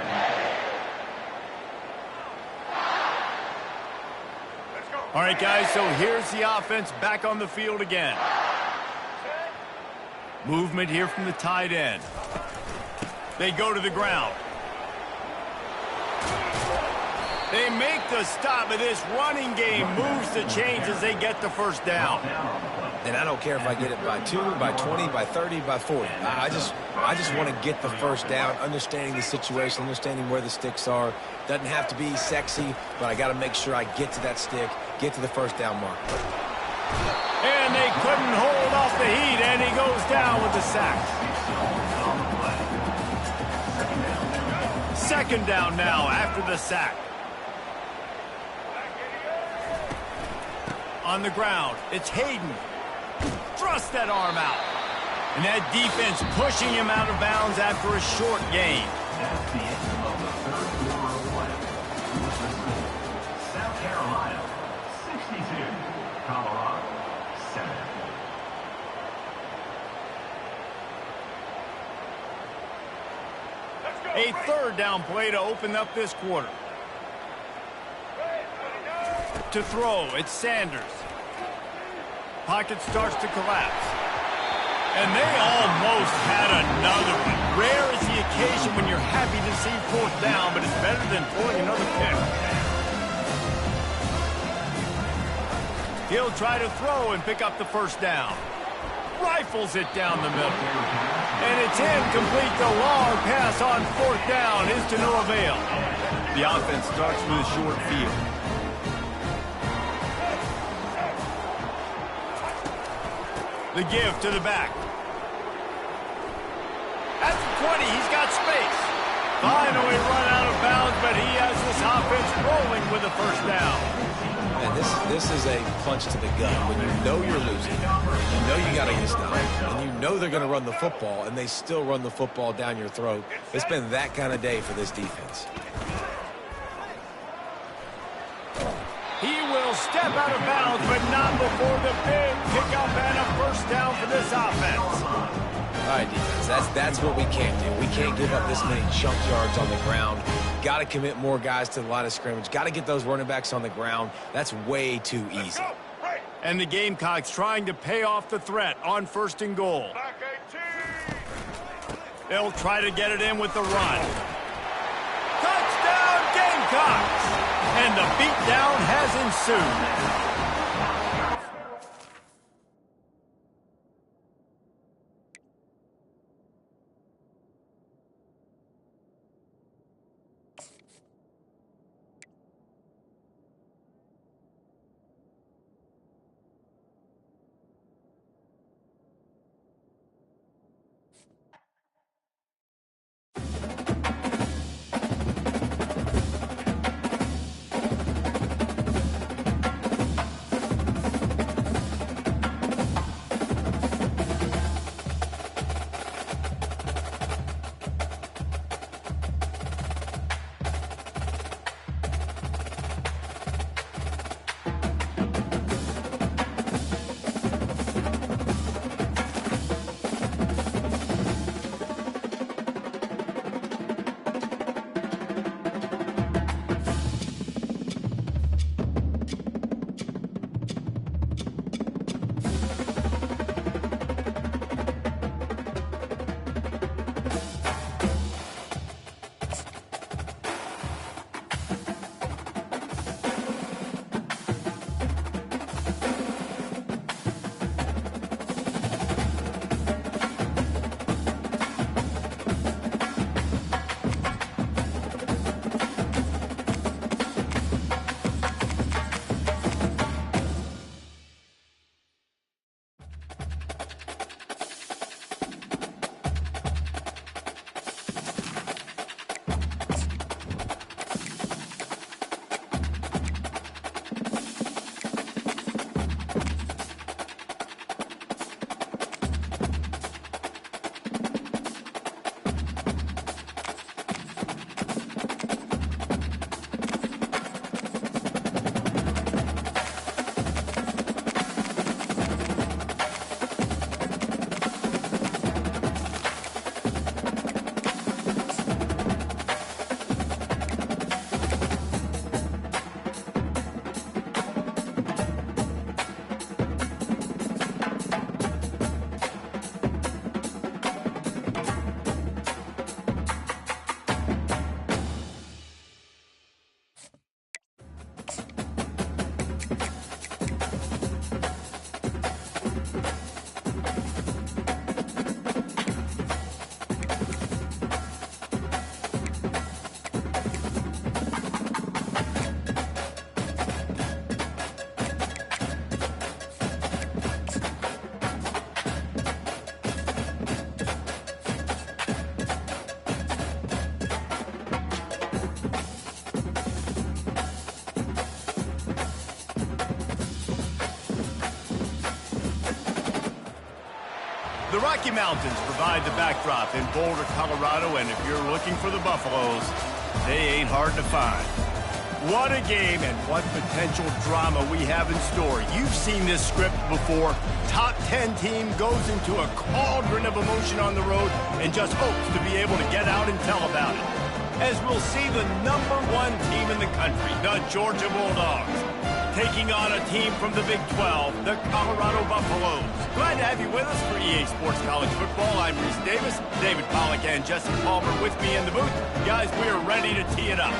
All right, guys, so here's the offense back on the field again. Movement here from the tight end. They go to the ground. They make the stop, but this running game moves the chains as they get the first down. And I don't care if I get it by 2, by 20, by 30, by 40. I just want to get the first down, understanding the situation, understanding where the sticks are. Doesn't have to be sexy, but I got to make sure I get to that stick, get to the first down mark. And they couldn't hold off the heat, and he goes down with the sack. Second down now after the sack. On the ground, it's Hayden. Thrust that arm out. And that defense pushing him out of bounds after a short gain. That's the end of the third quarter of play. South Carolina, 62. Colorado, 7. A third down play to open up this quarter. To throw, it's Sanders. Pocket starts to collapse. And they almost had another one. Rare is the occasion when you're happy to see fourth down, but it's better than throwing another pick. He'll try to throw and pick up the first down. Rifles it down the middle. And it's incomplete. The long pass on fourth down is to no avail. The offense starts with a short field. The give to the back. At the 20, he's got space. Finally run out of bounds, but he has this offense rolling with a first down. And this is a punch to the gut. When you know you're losing, you know you got to get stopped, and you know they're going to run the football, and they still run the football down your throat. It's been that kind of day for this defense. He will step out of bounds, but not before the big pickup and a first down for this offense. All right, defense, that's what we can't do. We can't give up this many chunk yards on the ground. Got to commit more guys to the line of scrimmage. Got to get those running backs on the ground. That's way too easy. And the Gamecocks trying to pay off the threat on first and goal. They'll try to get it in with the run. Touchdown, Gamecocks! And the beatdown has ensued. The Rocky Mountains provide the backdrop in Boulder, Colorado, and if you're looking for the Buffaloes, they ain't hard to find. What a game and what potential drama we have in store. You've seen this script before. Top 10 team goes into a cauldron of emotion on the road and just hopes to be able to get out and tell about it. As we'll see the #1 team in the country, the Georgia Bulldogs, taking on a team from the Big 12, the Colorado Buffaloes. Glad to have you with us for EA Sports College Football. I'm Reese Davis, David Pollack and Jesse Palmer with me in the booth. Guys, we are ready to tee it up.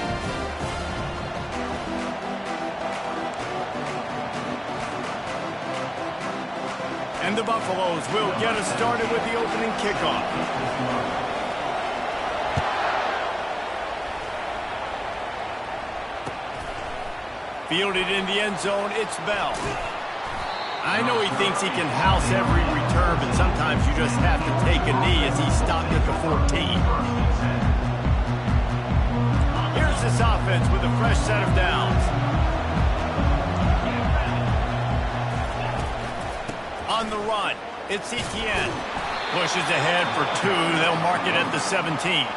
And the Buffaloes will get us started with the opening kickoff. Fielded in the end zone, it's Bell. I know he thinks he can house every return, but sometimes you just have to take a knee as he stopped at the 14. Here's this offense with a fresh set of downs. On the run, it's Ncaa. Pushes ahead for 2. They'll mark it at the 17.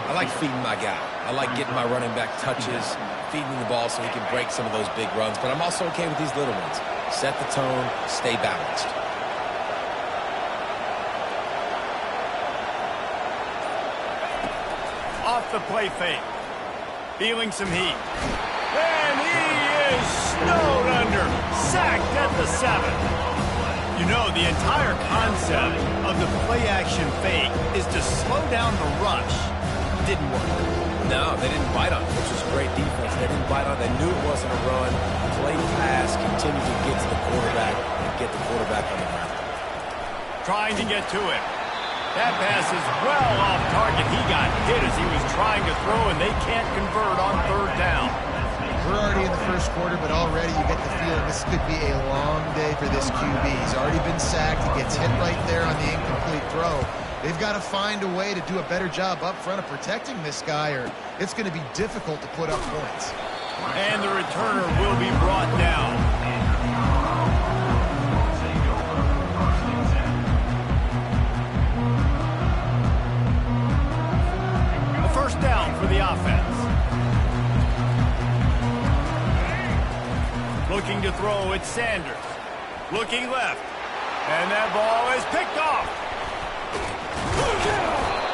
I like feeding my guy. I like getting my running back touches, feeding the ball so he can break some of those big runs. But I'm also okay with these little ones. Set the tone, stay balanced. Off the play fake. Feeling some heat. And he is snowed under. Sacked at the 7. You know, the entire concept of the play-action fake is to slow down the rush. Didn't work. No, they didn't bite on it, which was great defense. They didn't bite on it. They knew it wasn't a run. Play pass, continue to get to the quarterback and get the quarterback on the ground. Trying to get to him. That pass is well off target. He got hit as he was trying to throw, and they can't convert on 3rd down. We're already in the first quarter, but already you get the feeling this could be a long day for this QB. He's already been sacked. He gets hit right there on the incomplete throw. They've got to find a way to do a better job up front of protecting this guy, or it's going to be difficult to put up points. And the returner will be brought down. A 1st down for the offense. Looking to throw, it's Sanders. Looking left. And that ball is picked off.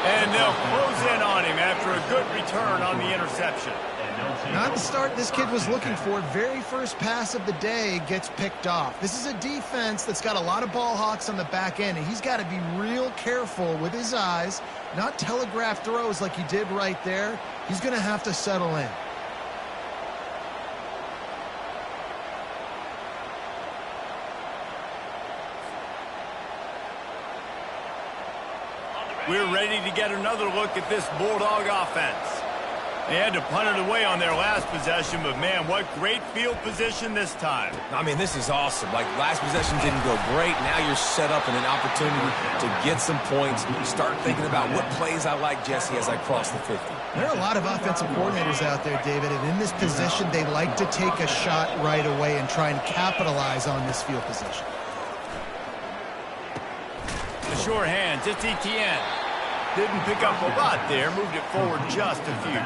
And they'll close in on him after a good return on the interception. Not the start this kid was looking for. Very first pass of the day gets picked off. This is a defense that's got a lot of ball hawks on the back end, and he's got to be real careful with his eyes, not telegraph throws like he did right there. He's going to have to settle in. We're ready to get another look at this Bulldog offense. They had to punt it away on their last possession, but man, what great field position this time. I mean, this is awesome. Like, last possession didn't go great. Now you're set up in an opportunity to get some points. Start thinking about what plays I like, Jesse, as I cross the 50. There are a lot of offensive coordinators out there, David, and in this position, they like to take a shot right away and try and capitalize on this field position. The sure hands, it's Etienne. Didn't pick up a lot there, moved it forward just a few.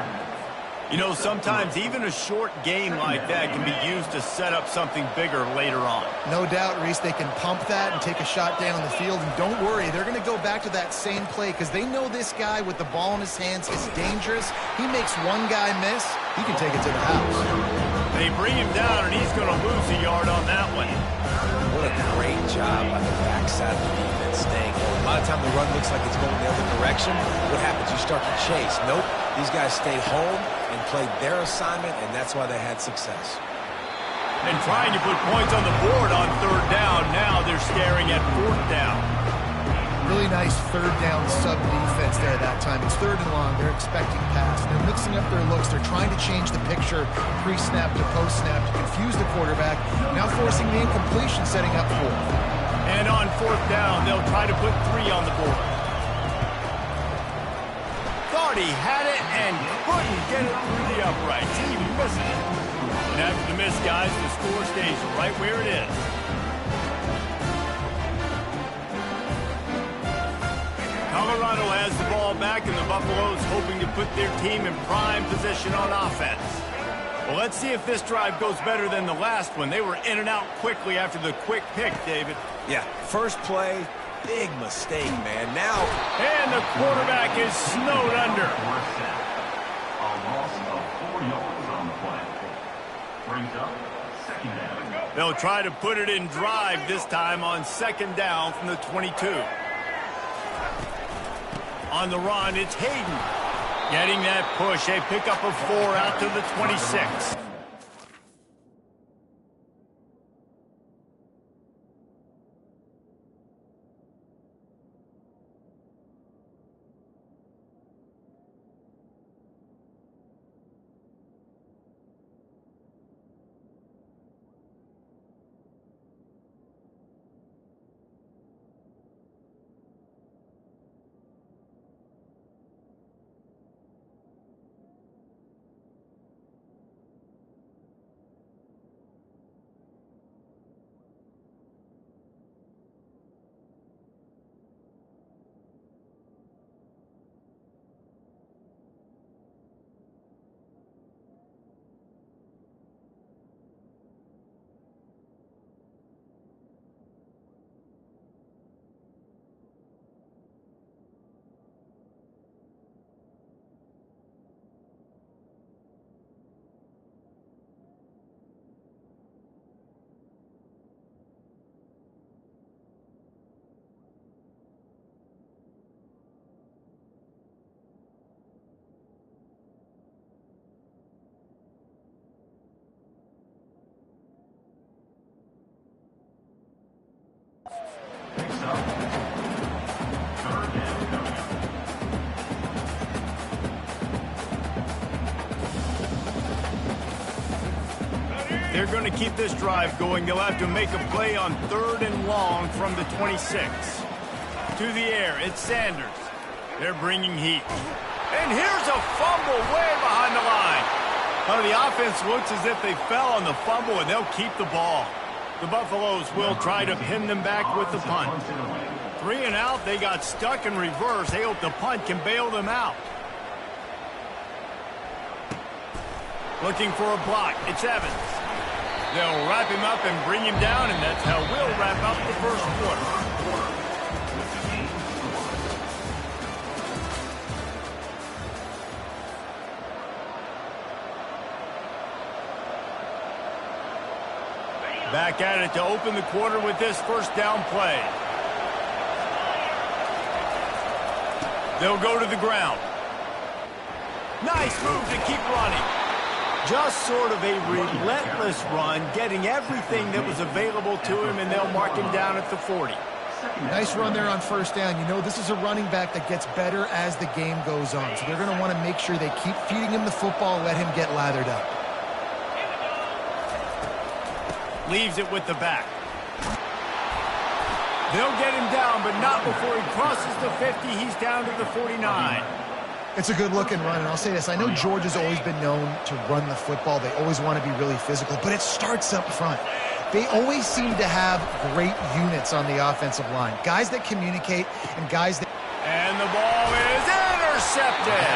You know, sometimes even a short game like that can be used to set up something bigger later on. No doubt, Reese, they can pump that and take a shot down the field. And don't worry, they're going to go back to that same play because they know this guy with the ball in his hands is dangerous. He makes one guy miss, he can take it to the house. They bring him down, and he's going to lose a yard on that one. What a great job by the backside of the defense staying home. A lot of time the run looks like it's going the other direction. What happens? You start to chase. Nope. These guys stayed home and played their assignment, and that's why they had success. And trying to put points on the board on 3rd down. Now they're staring at 4th down. Really nice 3rd down sub defense there that time. It's 3rd and long. They're expecting pass. They're mixing up their looks. They're trying to change the picture pre-snap to post-snap to confuse the quarterback. Now forcing the incompletion, setting up 4th. And on 4th down, they'll try to put 3 on the board. Thought he had it and couldn't get it through the uprights. He missed it. And after the miss, guys, the score stays right where it is. Colorado has the ball back, and the Buffaloes hoping to put their team in prime position on offense. Well, let's see if this drive goes better than the last one. They were in and out quickly after the quick pick, David. Yeah, first play, big mistake, man. Now... And the quarterback is snowed under. A loss of 4 yards on the play. Brings up second down. They'll try to put it in drive this time on second down from the 22. On the run, it's Hayden. Getting that push, a pickup of 4 out to the 26. They're going to keep this drive going. They'll have to make a play on 3rd and long from the 26. To the air, it's Sanders. They're bringing heat. And here's a fumble way behind the line. Now the offense looks as if they fell on the fumble, and they'll keep the ball. The Buffaloes will try to pin them back with the punt. 3 and out, they got stuck in reverse. They hope the punt can bail them out. Looking for a block, it's Evans. They'll wrap him up and bring him down, and that's how we'll wrap up the first quarter. Back at it to open the quarter with this first down play. They'll go to the ground. Nice move to keep running. Just sort of a relentless run, getting everything that was available to him, and they'll mark him down at the 40. Nice run there on first down. You know, this is a running back that gets better as the game goes on. So they're going to want to make sure they keep feeding him the football, let him get lathered up. Leaves it with the back. They'll get him down, but not before he crosses the 50. He's down to the 49. It's a good-looking run, and I'll say this. I know Georgia's always been known to run the football. They always want to be really physical, but it starts up front. They always seem to have great units on the offensive line. Guys that communicate and guys that... And the ball is intercepted.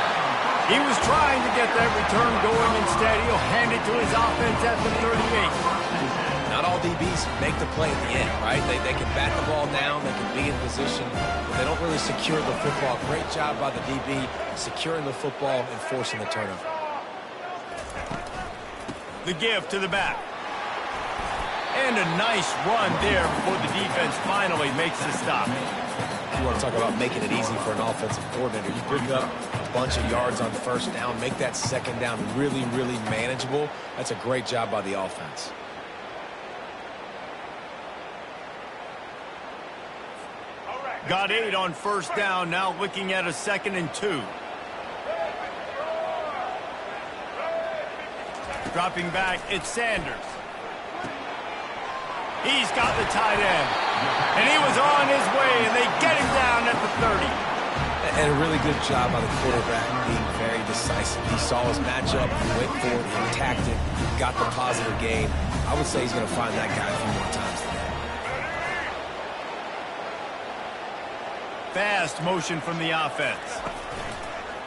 He was trying to get that return going. Instead, he'll hand it to his offense at the 38. Not all DBs make the play at the end, right? They can bat the ball down, they can be in position, but they don't really secure the football. Great job by the DB securing the football and forcing the turnover. The give to the back. And a nice run there before the defense finally makes the stop. You want to talk about making it easy for an offensive coordinator. You pick up a bunch of yards on first down, make that second down really, really manageable. That's a great job by the offense. Got 8 on first down, now looking at a 2nd and 2. Dropping back, it's Sanders. He's got the tight end. And he was on his way, and they get him down at the 30. And a really good job by the quarterback being very decisive. He saw his matchup, went for it, he attacked it, got the positive gain. I would say he's going to find that guy a few more times today. fast motion from the offense.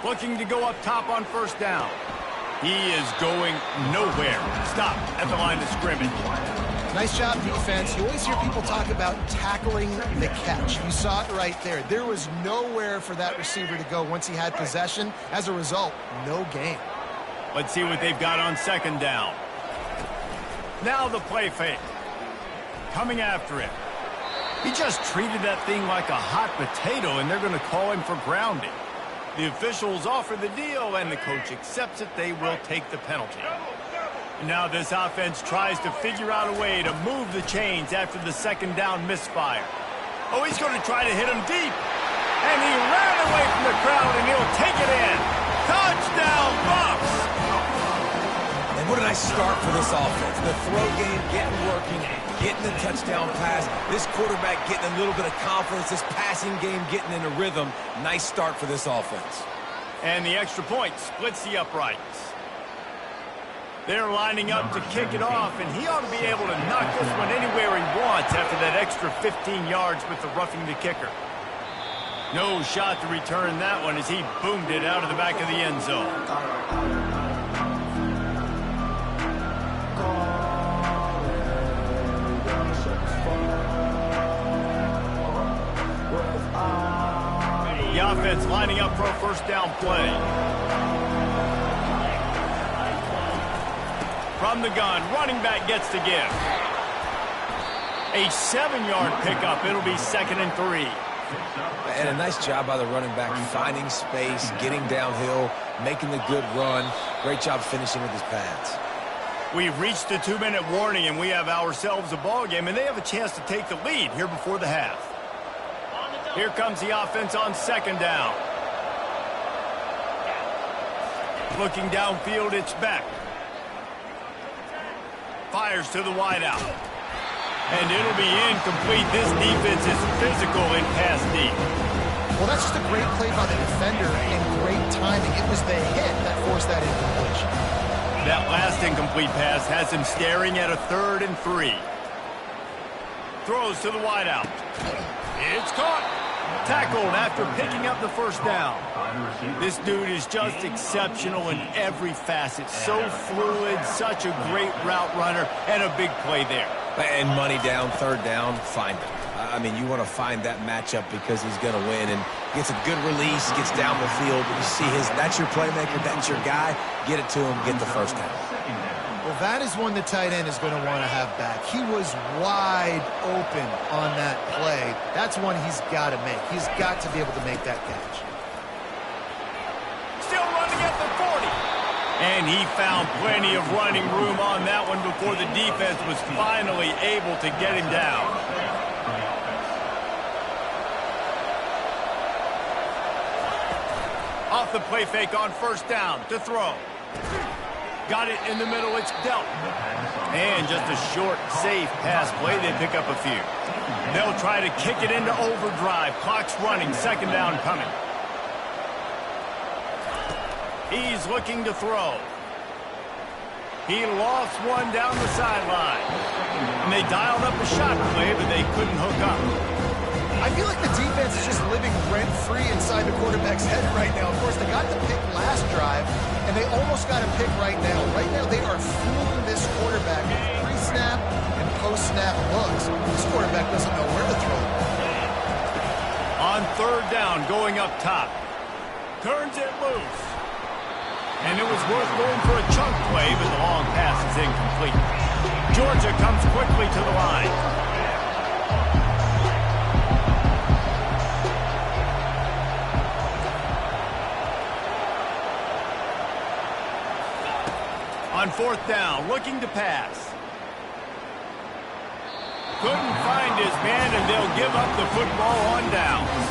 Looking to go up top on first down. He is going nowhere. Stop at the line of scrimmage. Nice job, defense. You always hear people talk about tackling the catch. You saw it right there. There was nowhere for that receiver to go once he had possession. As a result, no gain. Let's see what they've got on second down. Now the play fake. Coming after him. He just treated that thing like a hot potato, and they're going to call him for grounding. The officials offer the deal, and the coach accepts it. They will take the penalty. Now this offense tries to figure out a way to move the chains after the second down misfire. Oh, he's going to try to hit him deep. And he ran away from the crowd, and he'll take it in. Touchdown, Bucs! And what a nice start for this offense. The throw game getting working, getting the touchdown pass. This quarterback getting a little bit of confidence. This passing game getting in a rhythm. Nice start for this offense. And the extra point splits the uprights. They're lining up to kick it off, and he ought to be able to knock this one anywhere he wants after that extra 15 yards with the roughing the kicker. No shot to return that one as he boomed it out of the back of the end zone. The offense lining up for a first down play. From the gun, running back gets to give. A 7-yard pickup. It'll be 2nd and 3. And a nice job by the running back, finding space, getting downhill, making the good run. Great job finishing with his pads. We've reached the 2-minute warning, and we have ourselves a ball game, and they have a chance to take the lead here before the half. Here comes the offense on second down. Looking downfield, it's Beck. Fires to the wideout. And it'll be incomplete. This defense is physical in pass deep. Well, that's just a great play by the defender and great timing. It was the hit that forced that incompletion. That last incomplete pass has him staring at a 3rd and 3. Throws to the wideout. It's caught. Tackled after picking up the first down. This dude is just exceptional in every facet. So fluid, such a great route runner, and a big play there. And money down, 3rd down, find him. I mean, you want to find that matchup because he's going to win. And gets a good release, gets down the field. You see that's your playmaker, that's your guy. Get it to him, get the first down. Well, that is one the tight end is going to want to have back. He was wide open on that play. That's one he's got to make. He's got to be able to make that catch. Still running at the 40. And he found plenty of running room on that one before the defense was finally able to get him down. Off the play fake on first down to throw. Got it in the middle, it's dealt. And just a short, safe pass play, they pick up a few. They'll try to kick it into overdrive. Clock's running, second down coming. He's looking to throw. He lost one down the sideline. And they dialed up a shot play, but they couldn't hook up. I feel like the defense is just living rent-free inside the quarterback's head right now. Of course, they got the pick last drive, and they almost got a pick right now. Right now, they are fooling this quarterback with pre-snap and post-snap looks. This quarterback doesn't know where to throw. On 3rd down, going up top. Turns it loose. And it was worth going for a chunk play, but the long pass is incomplete. Georgia comes quickly to the line. On 4th down, looking to pass. Couldn't find his man, and they'll give up the football on downs.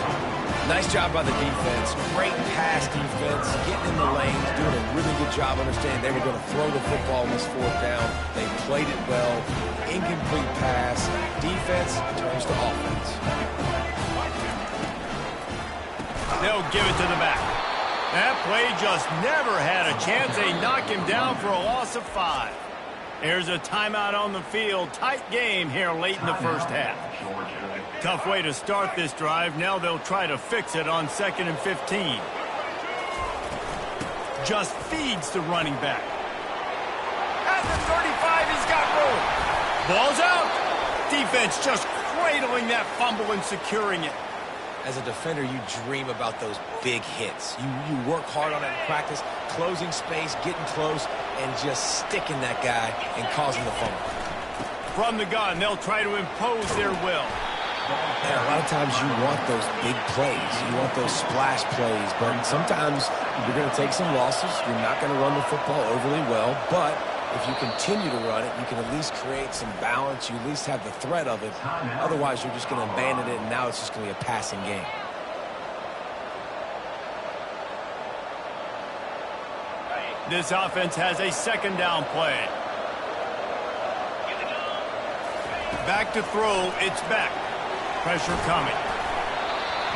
Nice job by the defense. Great pass defense, getting in the lanes, doing a really good job understanding they were going to throw the football on this 4th down. They played it well. Incomplete pass. Defense turns to offense. They'll give it to the back. That play just never had a chance. They knock him down for a loss of 5. Here's a timeout on the field. Tight game here late in the first half. Tough way to start this drive. Now they'll try to fix it on 2nd and 15. Just feeds the running back. At the 35, he's got room. Ball's out. Defense just cradling that fumble and securing it. As a defender, you dream about those big hits. You work hard on it in practice, closing space, getting close, and just sticking that guy and causing the fumble. From the gun, they'll try to impose their will. Yeah, a lot of times you want those big plays. You want those splash plays, but sometimes you're going to take some losses. You're not going to run the football overly well, but if you continue to run it, you can at least create some balance. You at least have the threat of it. Otherwise, you're just going to abandon it, and now it's just going to be a passing game. This offense has a 2nd down play. Back to throw. It's back. Pressure coming.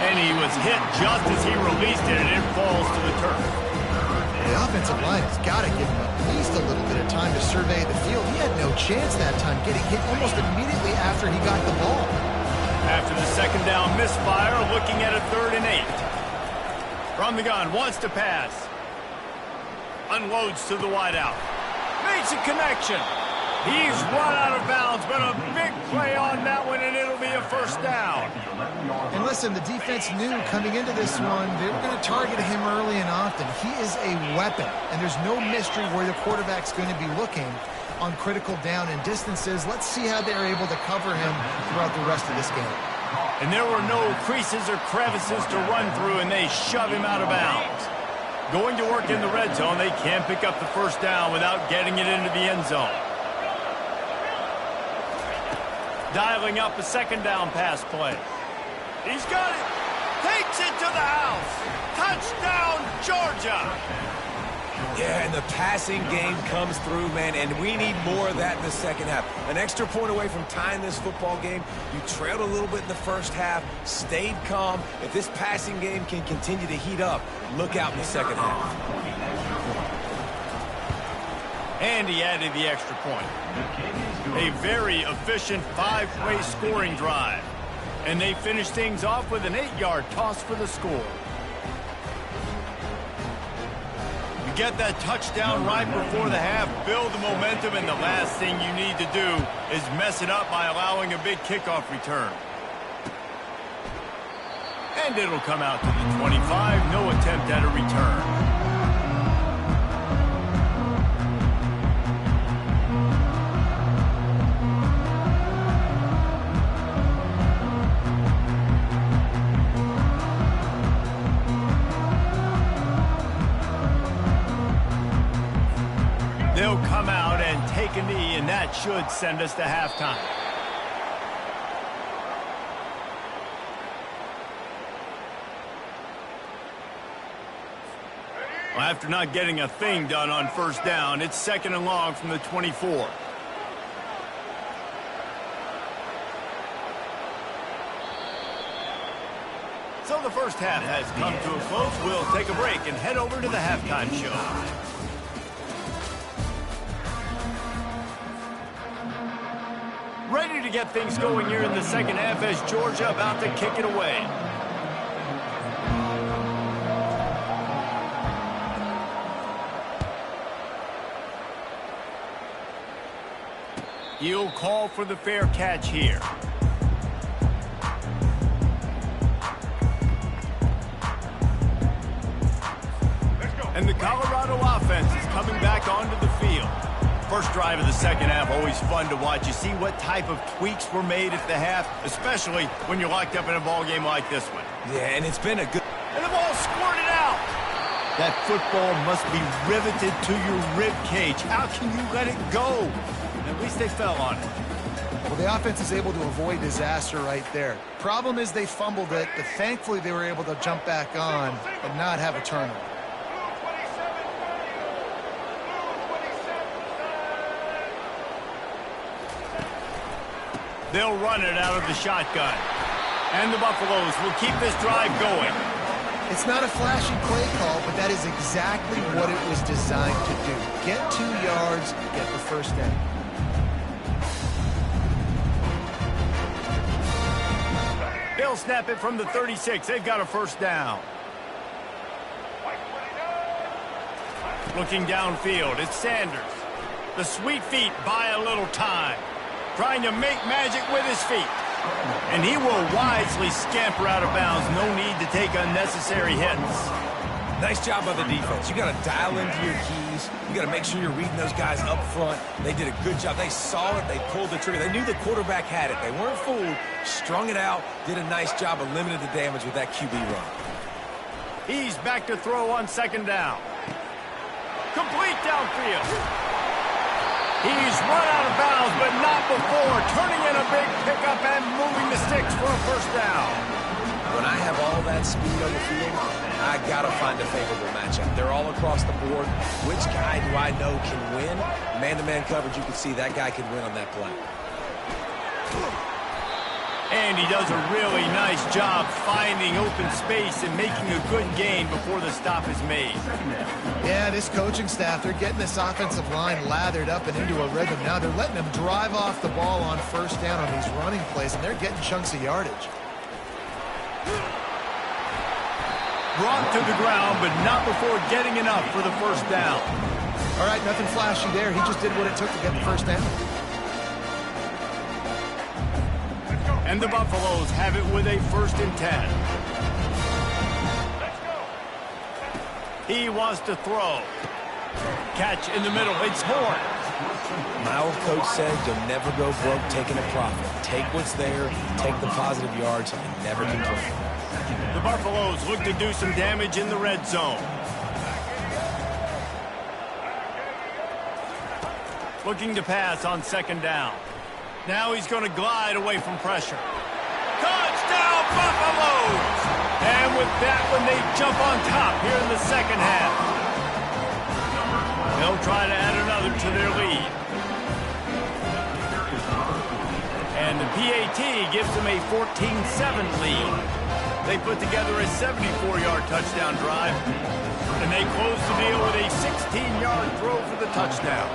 And he was hit just as he released it, and it falls to the turf. The offensive line has got to give him at least a little bit of time to survey the field. He had no chance that time, getting hit almost immediately after he got the ball. After the 2nd down misfire, looking at a 3rd and 8. From the gun, wants to pass. Unloads to the wideout. Makes a connection. He's run out of bounds, but a big play on that one, and it'll be a 1st down. And listen, the defense knew coming into this one, they were going to target him early and often. He is a weapon, and there's no mystery where the quarterback's going to be looking on critical down and distances. Let's see how they're able to cover him throughout the rest of this game. And there were no creases or crevices to run through, and they shove him out of bounds. Going to work in the red zone, they can't pick up the 1st down without getting it into the end zone. Dialing up a 2nd down pass play. He's got it. Takes it to the house. Touchdown, Georgia. Yeah, and the passing game comes through, man, and we need more of that in the 2nd half. An extra point away from tying this football game. You trailed a little bit in the 1st half, stayed calm. If this passing game can continue to heat up, look out in the 2nd half. And he added the extra point. A very efficient 5-way scoring drive. And they finish things off with an 8-yard toss for the score. You get that touchdown right before the half, build the momentum, and the last thing you need to do is mess it up by allowing a big kickoff return. And it'll come out to the 25, no attempt at a return. They'll come out and take a knee, and that should send us to halftime. Well, after not getting a thing done on 1st down, it's 2nd and long from the 24. So the 1st half has come to a close. We'll take a break and head over to the halftime show. Ready to get things going here in the 2nd half as Georgia about to kick it away. He'll call for the fair catch here. And the Colorado offense is coming back onto the field. First drive of the 2nd half, always fun to watch. You see what type of tweaks were made at the half, especially when you're locked up in a ball game like this one. Yeah, and it's been a good... And the ball squirted out. That football must be riveted to your rib cage. How can you let it go? At least they fell on it. Well, the offense is able to avoid disaster right there. Problem is they fumbled it, but thankfully they were able to jump back on and not have a turnover. They'll run it out of the shotgun. And the Buffaloes will keep this drive going. It's not a flashy play call, but that is exactly what it was designed to do. Get 2 yards, get the first down. They'll snap it from the 36. They've got a first down. Looking downfield, it's Sanders. The sweet feet buy a little time. Trying to make magic with his feet. And he will wisely scamper out of bounds. No need to take unnecessary hits. Nice job by the defense. You got to dial into your keys. You got to make sure you're reading those guys up front. They did a good job. They saw it. They pulled the trigger. They knew the quarterback had it. They weren't fooled. Strung it out. Did a nice job of limiting the damage with that QB run. He's back to throw on second down. Complete downfield. He's run out of bounds, but not before. Turning in a big pickup and moving the sticks for a first down. When I have all that speed on the field, I got to find a favorable matchup. They're all across the board. Which guy do I know can win? Man-to-man coverage, you can see that guy can win on that play. And he does a really nice job finding open space and making a good gain before the stop is made. Yeah, this coaching staff, they're getting this offensive line lathered up and into a rhythm now. They're letting them drive off the ball on first down on these running plays, and they're getting chunks of yardage. Brought to the ground, but not before getting enough for the first down. All right, nothing flashy there. He just did what it took to get the first down. And the Buffaloes have it with a 1st and 10. He wants to throw. Catch in the middle. It's Horn. My old coach said you'll never go broke taking a profit. Take what's there, take the positive yards, and never complain. The Buffaloes look to do some damage in the red zone. Looking to pass on second down. Now he's going to glide away from pressure. Touchdown, Buffaloes! And with that one, they jump on top here in the second half. They'll try to add another to their lead. And the PAT gives them a 14-7 lead. They put together a 74-yard touchdown drive. And they close the deal with a 16-yard throw for the touchdown.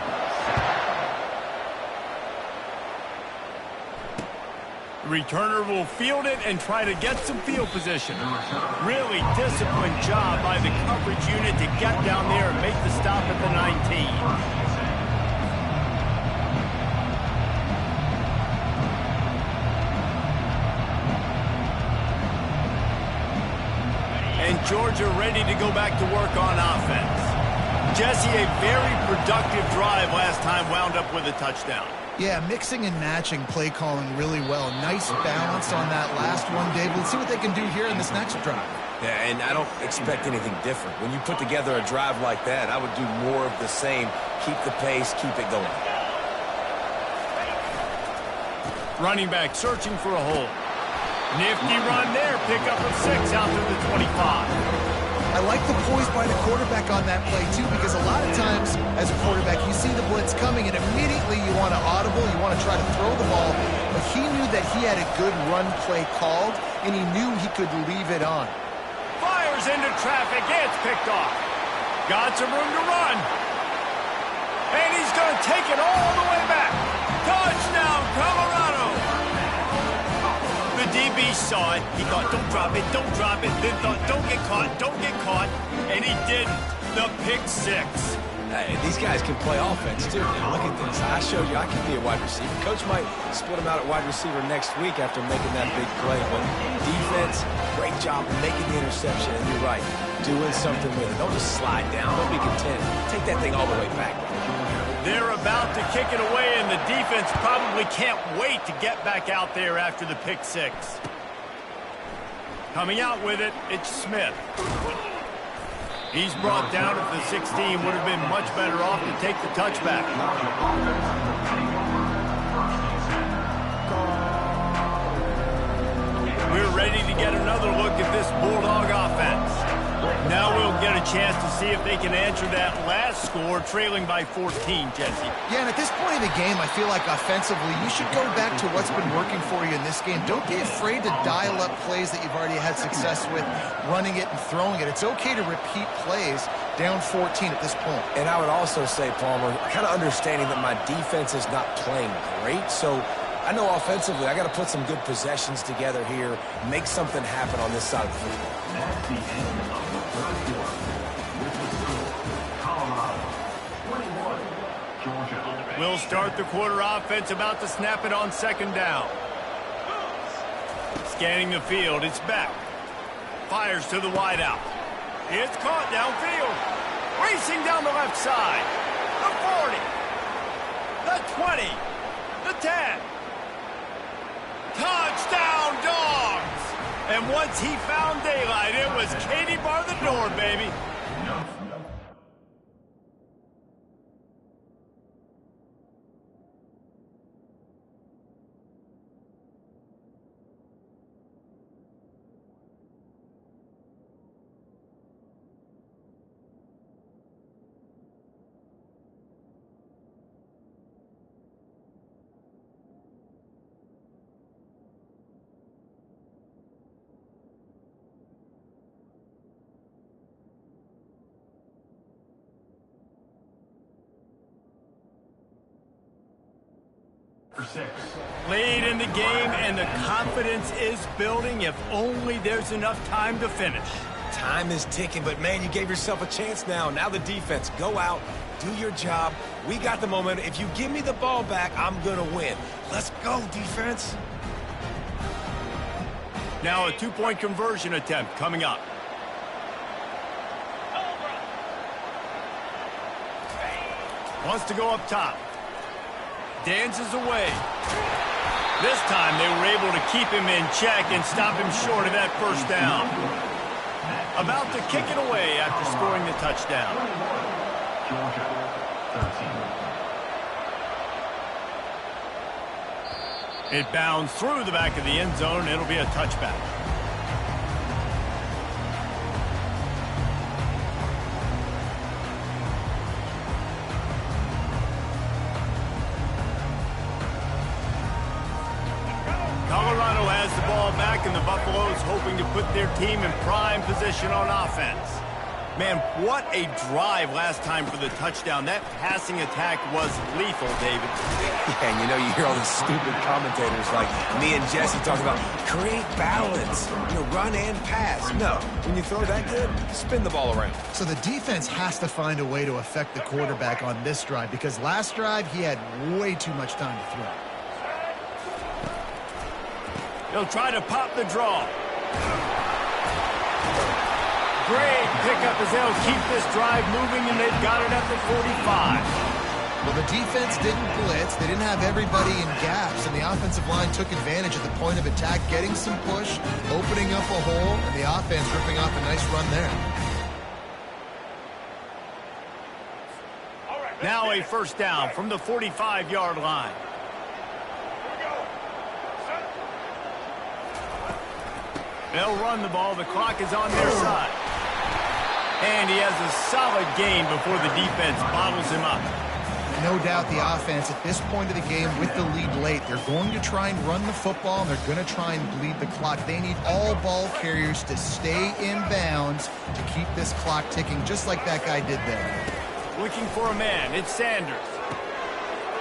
Returner will field it and try to get some field position. Really disciplined job by the coverage unit to get down there and make the stop at the 19. And Georgia ready to go back to work on offense. Jesse, a very productive drive last time, wound up with a touchdown. Yeah, mixing and matching play calling really well. Nice balance on that last one, Dave. Let's see what they can do here in this next drive. Yeah, and I don't expect anything different. When you put together a drive like that, I would do more of the same. Keep the pace, keep it going. Running back searching for a hole. Nifty run there. Pick up of 6 out to the 25. I like the poise by the quarterback on that play, too, because a lot of times, as a quarterback, you see the blitz coming, and immediately you want to audible, you want to try to throw the ball, but he knew that he had a good run play called, and he knew he could leave it on. Fires into traffic. It's picked off. Got some room to run. And he's going to take it all the way back. Touchdown, Colorado. The DB saw it. He thought, don't drop it, don't drop it. Then thought, don't get caught, don't get caught. And he didn't. The pick 6. Hey, these guys can play offense, too. Now, look at this. I showed you I can be a wide receiver. Coach might split him out at wide receiver next week after making that big play. But defense, great job making the interception. And you're right, doing something with it. Don't just slide down. Don't be content. Take that thing all the way back. They're about to kick it away, and the defense probably can't wait to get back out there after the pick 6. Coming out with it, it's Smith. He's brought down at the 16. Would have been much better off to take the touchback. We're ready to get another look at this Bulldog offense. Now we'll get a chance to see if they can answer that last score, trailing by 14, Jesse. Yeah, and at this point in the game, I feel like offensively, you should go back to what's been working for you in this game. Don't be afraid to dial up plays that you've already had success with, running it and throwing it. It's okay to repeat plays down 14 at this point. And I would also say, Palmer, kind of understanding that my defense is not playing great, so I know offensively I got to put some good possessions together here, make something happen on this side of the football. That's the end of the third quarter. With the score, Colorado 21, Georgia. We'll start the quarter offense, about to snap it on second down. Scanning the field, it's back. Fires to the wideout. It's caught downfield. Racing down the left side. The 40. The 20. The 10. Touchdown, Dogs! And once he found daylight, it was Katie bar the door, baby. Lead in the game, and the confidence is building if only there's enough time to finish. Time is ticking, but man, you gave yourself a chance now. Now the defense, go out, do your job. We got the momentum. If you give me the ball back, I'm going to win. Let's go, defense. Now a two-point conversion attempt coming up. Wants to go up top. Dances away. This time they were able to keep him in check and stop him short of that first down. About to kick it away after scoring the touchdown. Georgia 13. It bounds through the back of the end zone. It'll be a touchback. Colorado has the ball back, and the Buffaloes hoping to put their team in prime position on offense. Man, what a drive last time for the touchdown. That passing attack was lethal, David. Yeah, and you know, you hear all these stupid commentators like me and Jesse talk about create balance, run and pass. No, when you throw that good, spin the ball around. So the defense has to find a way to affect the quarterback on this drive, because last drive he had way too much time to throw. He'll try to pop the draw. Great pickup as they'll keep this drive moving, and they've got it at the 45. Well, the defense didn't blitz. They didn't have everybody in gaps, and the offensive line took advantage at the point of attack, getting some push, opening up a hole, and the offense ripping off a nice run there. Now a first down from the 45-yard line. They'll run the ball. The clock is on their side. And he has a solid gain before the defense bottles him up. No doubt the offense at this point of the game with the lead late, they're going to try and run the football, and they're going to try and bleed the clock. They need all ball carriers to stay in bounds to keep this clock ticking, just like that guy did there. Looking for a man. It's Sanders.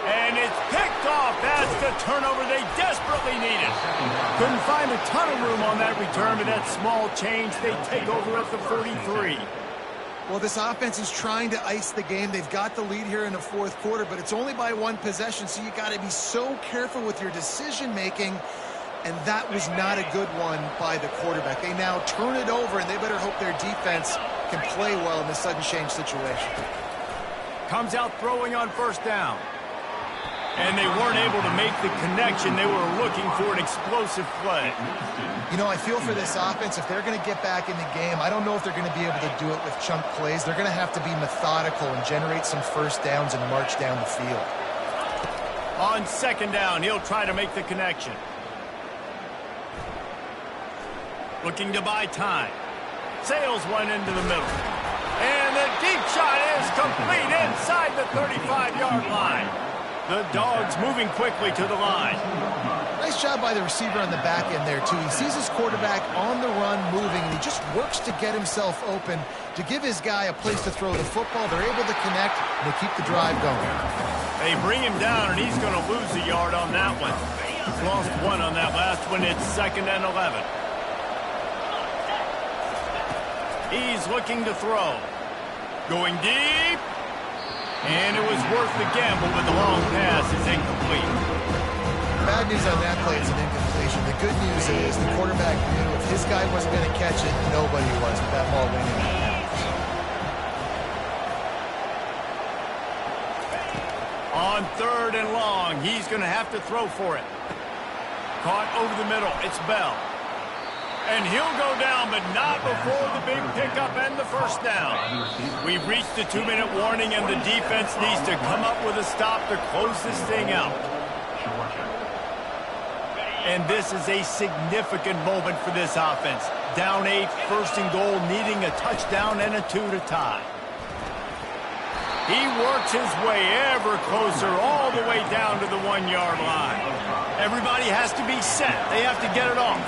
And it's picked off. That's the turnover they desperately needed. Couldn't find a ton of room on that return, but that small change, they take over at the 43. Well, this offense is trying to ice the game. They've got the lead here in the fourth quarter, but it's only by one possession, so you got to be so careful with your decision-making, and that was not a good one by the quarterback. They now turn it over, and they better hope their defense can play well in this sudden change situation. Comes out throwing on first down. And they weren't able to make the connection. They were looking for an explosive play. You know, I feel for this offense, if they're going to get back in the game, I don't know if they're going to be able to do it with chunk plays. They're going to have to be methodical and generate some first downs and march down the field. On second down, he'll try to make the connection. Looking to buy time. sails one into the middle. And the deep shot is complete inside the 35-yard line. The Dogs moving quickly to the line. Nice job by the receiver on the back end there, too. He sees his quarterback on the run moving, and he just works to get himself open to give his guy a place to throw the football. They're able to connect, and they keep the drive going. They bring him down, and he's going to lose a yard on that one. Lost one on that last one. It's 2nd and 11. He's looking to throw. Going deep. And it was worth the gamble, but the long pass is incomplete. Bad news on that play is an incompletion. The good news is the quarterback knew if his guy wasn't going to catch it, nobody was with that ball landing in the On 3rd and long, he's going to have to throw for it. Caught over the middle. It's Bell. And he'll go down, but not before the big pickup and the first down. We've reached the 2-minute warning, and the defense needs to come up with a stop to close this thing out. And this is a significant moment for this offense. Down 8, 1st and goal, needing a touchdown and a 2 to tie. He works his way ever closer all the way down to the 1-yard line. Everybody has to be set. They have to get it off.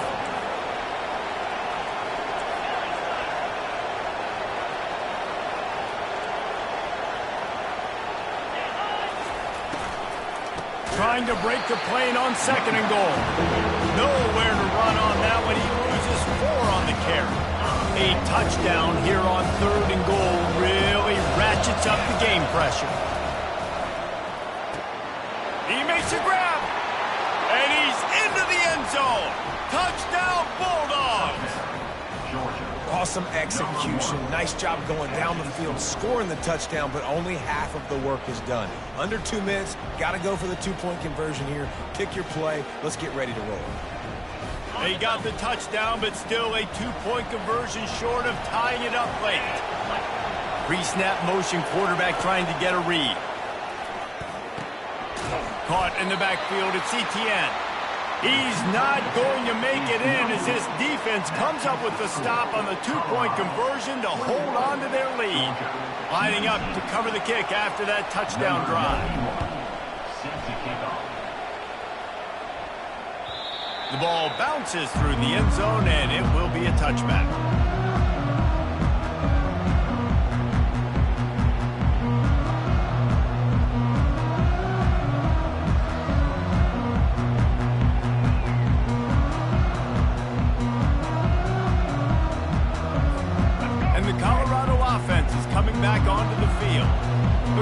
Trying to break the plane on 2nd and goal. Nowhere to run on that one. He loses 4 on the carry. A touchdown here on 3rd and goal really ratchets up the game pressure. He makes a grab. And he's into the end zone. Touchdown, Bulldogs. Awesome execution. Nice job going down the field, scoring the touchdown, but only half of the work is done. Under 2 minutes, got to go for the 2-point conversion here. Pick your play. Let's get ready to roll. They got the touchdown, but still a 2-point conversion short of tying it up late. Pre-snap motion, quarterback trying to get a read. Caught in the backfield, it's Etienne. He's not going to make it in as his defense comes up with the stop on the 2-point conversion to hold on to their lead. Lining up to cover the kick after that touchdown drive. The ball bounces through the end zone, and it will be a touchback. Back onto the field.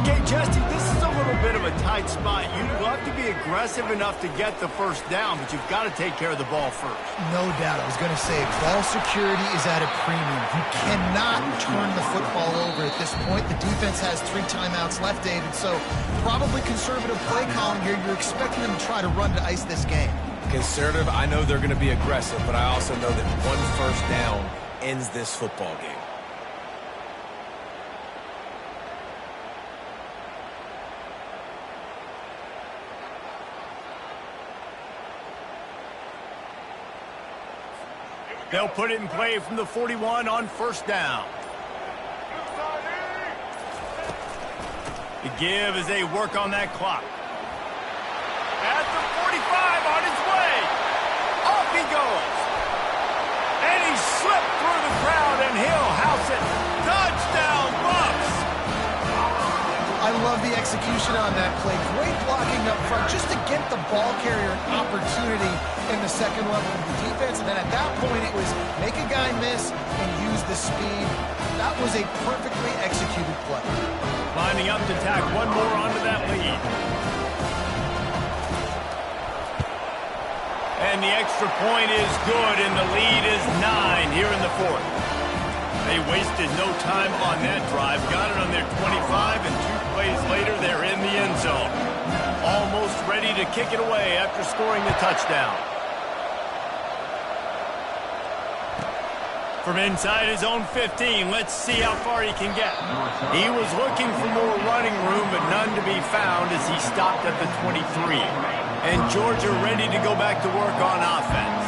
Okay, Jesse, this is a little bit of a tight spot. You'd love to be aggressive enough to get the first down, but you've got to take care of the ball first. No doubt. I was going to say, ball security is at a premium. You cannot turn the football over at this point. The defense has 3 timeouts left, David, so probably conservative play calling here. You're expecting them to try to run to ice this game. Conservative, I know they're going to be aggressive, but I also know that 1 first down ends this football game. They'll put it in play from the 41 on 1st down. The give as they work on that clock. At the 45, on his way. Off he goes. And he slipped through the crowd, and he'll house it. Touchdown, Bucks! I love the execution on that play. Great blocking up front just to get the ball carrier an opportunity in the second level of the defense. And then at that point, it was make a guy miss and use the speed. That was a perfectly executed play. Lining up to tack one more onto that lead. And the extra point is good, and the lead is 9 here in the 4th. They wasted no time on that drive. Got it on their 25, and 2 plays later, they're in the end zone. Almost ready to kick it away after scoring the touchdown. From inside his own 15, let's see how far he can get. He was looking for more running room, but none to be found as he stopped at the 23. And Georgia ready to go back to work on offense.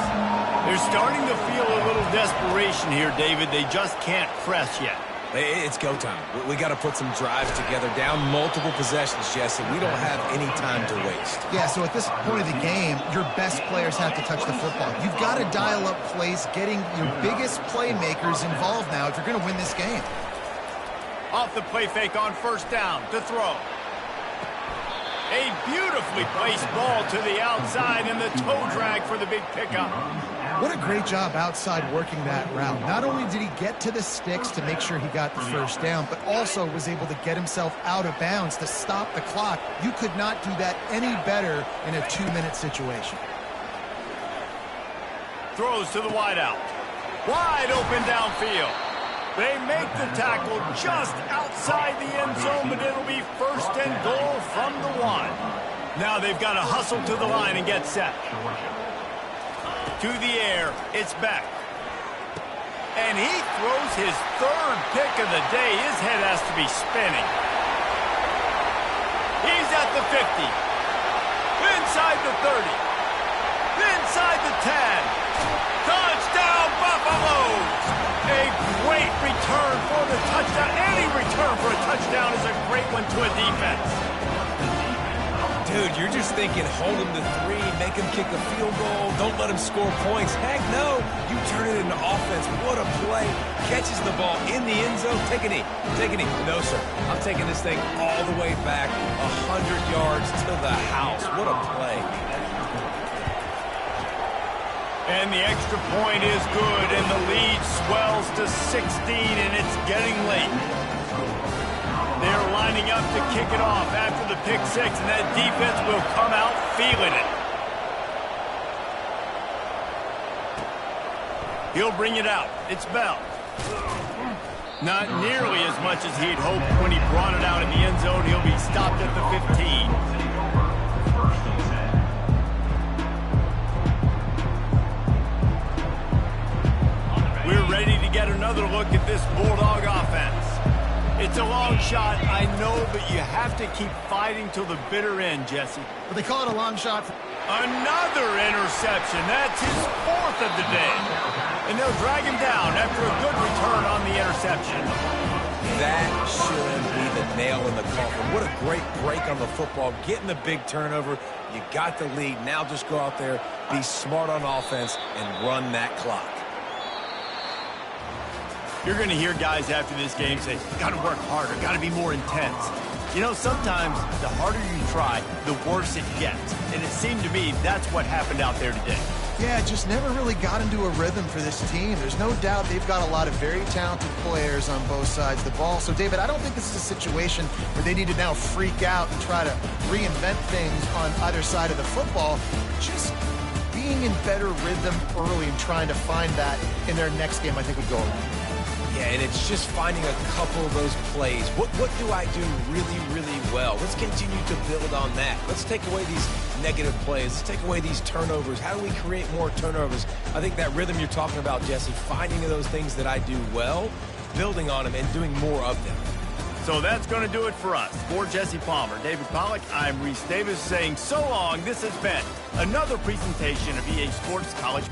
They're starting to feel a little desperation here, David. They just can't press yet. It's go time. We got to put some drives together, down multiple possessions, Jesse. We don't have any time to waste. Yeah, so at this point of the game, your best players have to touch the football. You've got to dial up plays, getting your biggest playmakers involved now if you're going to win this game. Off the play fake on first down to throw. A beautifully placed ball to the outside and the toe drag for the big pickup. What a great job outside working that route. Not only did he get to the sticks to make sure he got the first down, but also was able to get himself out of bounds to stop the clock. You could not do that any better in a 2-minute situation. Throws to the wideout. Wide open downfield. They make the tackle just outside the end zone, but it'll be first and goal from the 1. Now they've got to hustle to the line and get set. To the air, it's Beck. And he throws his third pick of the day. His head has to be spinning. He's at the 50. Inside the 30. Inside the 10. Touchdown, Buffaloes! A great return for the touchdown. Any return for a touchdown is a great one to a defense. Dude, you're just thinking, hold him to 3, make him kick a field goal, don't let him score points. Heck no, you turn it into offense. What a play. Catches the ball in the end zone. Take a knee. Take a knee. No, sir. I'm taking this thing all the way back 100 yards to the house. What a play. And the extra point is good, and the lead swells to 16, and it's getting late. They're lining up to kick it off after the pick 6, and that defense will come out feeling it. He'll bring it out. It's Bell. Not nearly as much as he'd hoped when he brought it out in the end zone. He'll be stopped at the 15. We're ready to get another look at this Bulldog offense. It's a long shot, I know, but you have to keep fighting till the bitter end, Jesse. But they call it a long shot. Another interception. That's his 4th of the day. And they'll drag him down after a good return on the interception. That should be the nail in the coffin. What a great break on the football. Getting the big turnover. You got the lead. Now just go out there, be smart on offense, and run that clock. You're going to hear guys after this game say, got to work harder, got to be more intense. You know, sometimes the harder you try, the worse it gets. And it seemed to me that's what happened out there today. Yeah, just never really got into a rhythm for this team. There's no doubt they've got a lot of very talented players on both sides of the ball. So, David, I don't think this is a situation where they need to now freak out and try to reinvent things on either side of the football. Just being in better rhythm early and trying to find that in their next game, I think would go a long way. Yeah, and it's just finding a couple of those plays. What do I do really, really well? Let's continue to build on that. Let's take away these negative plays. Let's take away these turnovers. How do we create more turnovers? I think that rhythm you're talking about, Jesse, finding those things that I do well, building on them, and doing more of them. So that's going to do it for us. For Jesse Palmer, David Pollack, I'm Reese Davis saying so long. This has been another presentation of EA Sports College.